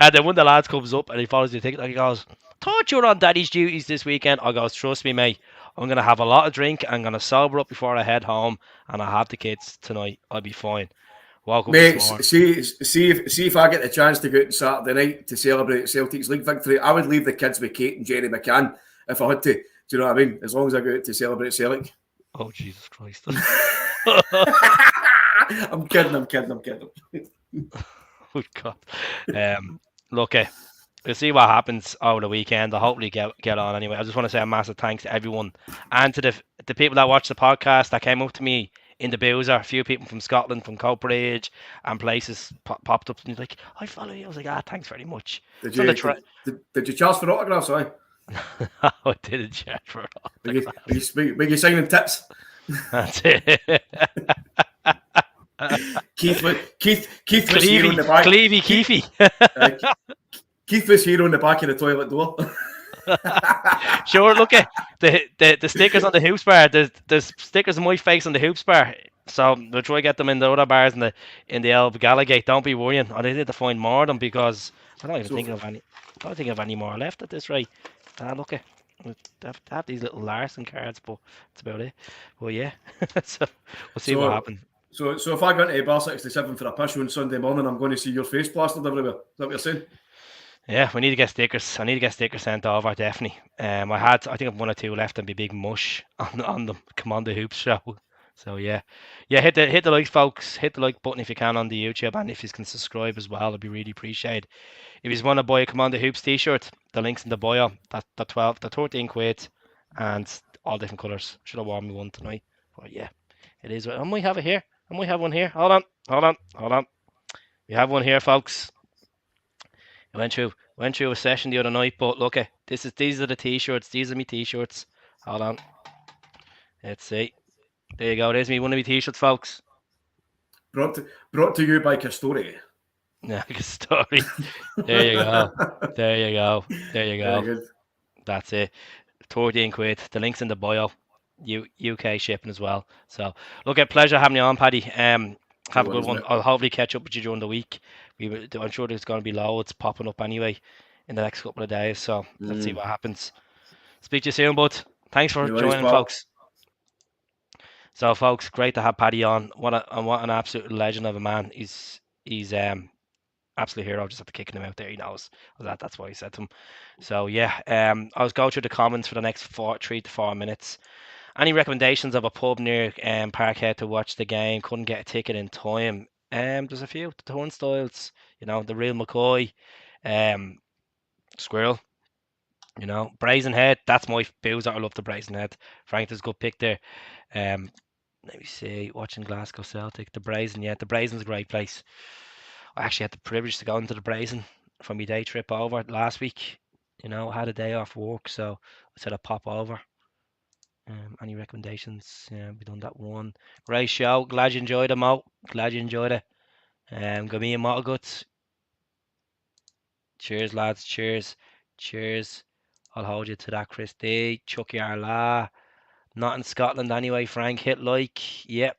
And then when the lads comes up and he follows the ticket, he goes, "Thought you were on daddy's duties this weekend." I goes, "Trust me, mate. I'm gonna have a lot of drink. I'm gonna sober up before I head home, and I have the kids tonight. I'll be fine." Woke up this Mate, morning. see if I get the chance to go out on Saturday night to celebrate Celtic's league victory, I would leave the kids with Kate and Jenny McCann if I had to. Do you know what I mean? As long as I go out to celebrate Celtic. Oh Jesus Christ! I'm kidding. I'm kidding. I'm kidding. Oh God. Look, we'll see what happens over the weekend. I'll hopefully get on anyway. I just want to say a massive thanks to everyone and to the people that watched the podcast that came up to me in the boozer. A few people from Scotland, from Coatbridge and places popped up and like, "I follow you." I was like, "Ah, thanks very much." Did It's on the you did you charge for autographs? Aye. I didn't chat for Were you signing tips? That's it. Keith was here on the back. Clevey Keefy. Keith was here on the back of the toilet door. Sure, look at the stickers on the hoops bar. There's stickers of my face on the hoops bar. So we'll try to get them in the other bars in the Elb Gallagate. Don't be worrying. I need to find more of them because I don't even think of any. I don't think of any more left at this rate. Look at have these little Larson cards, but that's about it. Well, yeah. So we'll see what happens. So if I go into Bar 67 for a piss on Sunday morning, I'm going to see your face plastered everywhere. Is that what you're saying? Yeah, we need to get stickers. I need to get stickers sent over, definitely. I think I've one or two left and be big mush on them. Come on the hoops show. So yeah, hit the like, folks. Hit the like button if you can on the YouTube, and if you can subscribe as well, it'd be really appreciated. If you want to buy a Come on the Hoops t-shirt, the link's in the bio. The 13 quid, and all different colours. Should have worn me one tonight, but yeah, it is. I might have it here. I might have one here. Hold on. We have one here, folks. I went through a session the other night, but look at these are the t-shirts. These are my t-shirts. Hold on. Let's see. There you go. There's me one of my t-shirts, folks. Brought to you by Castori. Yeah, Castori. There you go. There you go. There you go. Good. That's it. 13 quid. The link's in the bio. UK shipping as well. So look, at pleasure having you on, Paddy. Have a good one. I'll hopefully catch up with you during the week. I'm sure there's going to be loads popping up anyway in the next couple of days. So let's see what happens. Speak to you soon, bud. Thanks for joining, folks. So, folks, great to have Paddy on. What an absolute legend of a man. He's absolute hero. Just have to kick him out there. He knows that. That's why he said to him. So yeah, I was going through the comments for the next 3 to 4 minutes. Any recommendations of a pub near Parkhead to watch the game? Couldn't get a ticket in time. There's a few. The Turnstiles, the Real McCoy, Squirrel, Brazen Head. That's my boozer. I love the Brazen Head. Frank does a good pick there. Let me see. Watching Glasgow Celtic, the Brazen. Yeah, the Brazen's a great place. I actually had the privilege to go into the Brazen from my day trip over last week. I had a day off work, so I said I'd pop over. Any recommendations? Yeah, we done that one. Great show. Glad you enjoyed it, Mo. Glad you enjoyed it. Give me a Motor Guts. Cheers, lads. Cheers. I'll hold you to that, Chris D. Chucky Arla. Not in Scotland anyway, Frank. Hit like. Yep.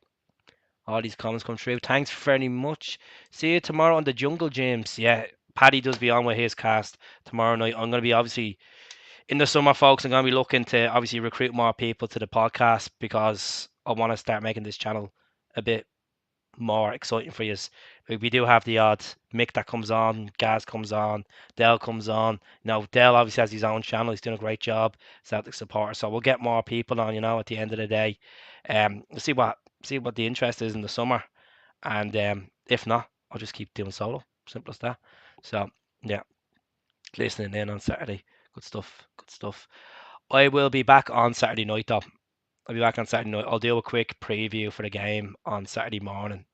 All these comments come through. Thanks very much. See you tomorrow on the Jungle Gyms. Yeah, Paddy does be on with his cast tomorrow night. I'm going to be obviously in the summer, folks. I'm going to be looking to obviously recruit more people to the podcast because I want to start making this channel a bit more exciting for you. We do have the odd Mick that comes on, Gaz comes on, Dell comes on. Dell obviously has his own channel. He's doing a great job, Celtic supporter. So we'll get more people on. At the end of the day, we'll see what the interest is in the summer, and if not, I'll just keep doing solo. Simple as that. So yeah, listening in on Saturday. Good stuff. I will be back on Saturday night though. I'll be back on Saturday night. I'll do a quick preview for the game on Saturday morning.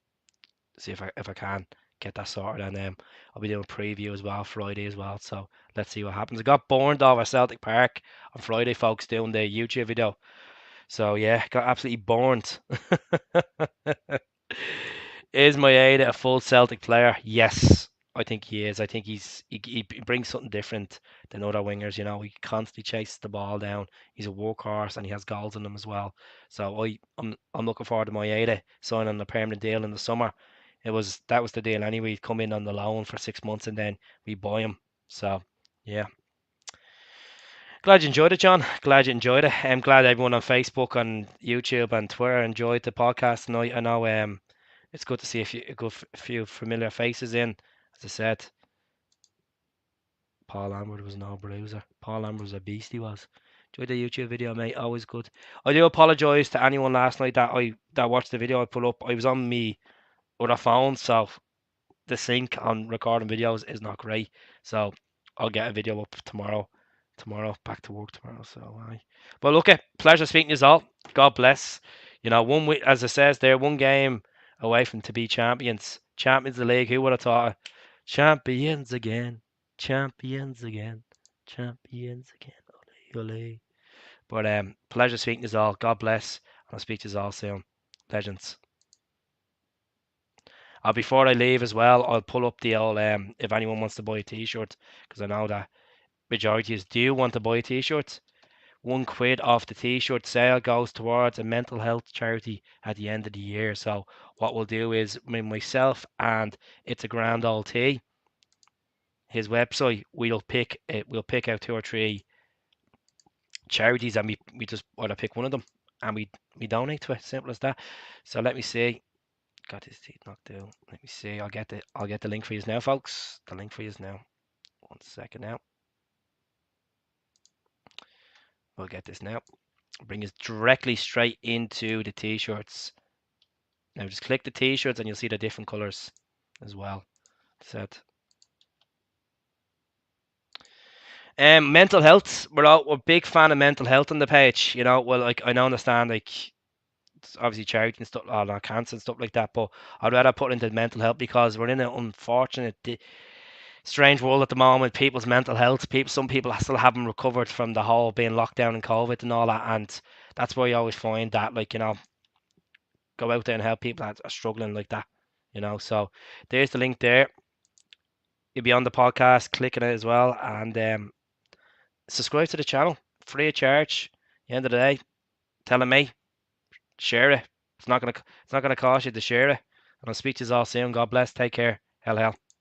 See if I can get that sorted, and I'll be doing a preview as well Friday as well. So let's see what happens. I got burned over Celtic Park on Friday, folks, doing the YouTube video. So yeah, got absolutely burned. Is Maeda a full Celtic player? Yes, I think he is. I think he brings something different than other wingers. You know, he constantly chases the ball down. He's a workhorse and he has goals in him as well. So I'm looking forward to Maeda signing a permanent deal in the summer. That was the deal anyway. He'd come in on the loan for 6 months and then we buy him. So yeah. Glad you enjoyed it, John. Glad you enjoyed it. I'm glad everyone on Facebook, on YouTube, and Twitter enjoyed the podcast tonight. I know it's good to see a few familiar faces in. As I said, Paul Lambert was no bruiser. Paul Lambert was a beast. He was. Enjoyed the YouTube video, mate. Always good. I do apologise to anyone last night that watched the video I put up. I was on me other phone, so the sync on recording videos is not great. So I'll get a video up tomorrow. Back to work tomorrow. So but look, pleasure speaking to you all. God bless. You know, one week, as it says there, one game away from to be champions. Champions of the league. Who would have thought it? Champions again. Champions again. Champions again. Ole, ole. But pleasure speaking to you all. God bless. And I'll speak to you all soon. Legends. Before I leave as well, I'll pull up the old if anyone wants to buy a t-shirt, because I know that majority is do want to buy t-shirts. £1 off the t-shirt sale goes towards a mental health charity at the end of the year. So what we'll do is myself and It's a Grand Old Tea, his website, we'll pick out 2 or 3 charities and we just either pick one of them and we donate to it. Simple as that. So let me see. Got his teeth knocked out. Let me see. I'll get the link for you now, folks. The link for you now. 1 second now. We'll get this now. Bring us directly straight into the t-shirts. Now just click the t-shirts and you'll see the different colours as well. Set. Mental health. We're a big fan of mental health on the page. You know, well, like I understand, like it's obviously charity and stuff, cancer and stuff like that. But I'd rather put into mental health because we're in an unfortunate, strange world at the moment. People's mental health. Some people still haven't recovered from the whole being locked down in COVID and all that. And that's why I always find that, like, you know, go out there and help people that are struggling like that. You know, so there's the link there. You'll be on the podcast, clicking it as well, and subscribe to the channel, free of charge. At the end of the day, telling me, share it. It's not gonna cost you to share it. And I'll speak to you all soon. God bless. Take care. Hell.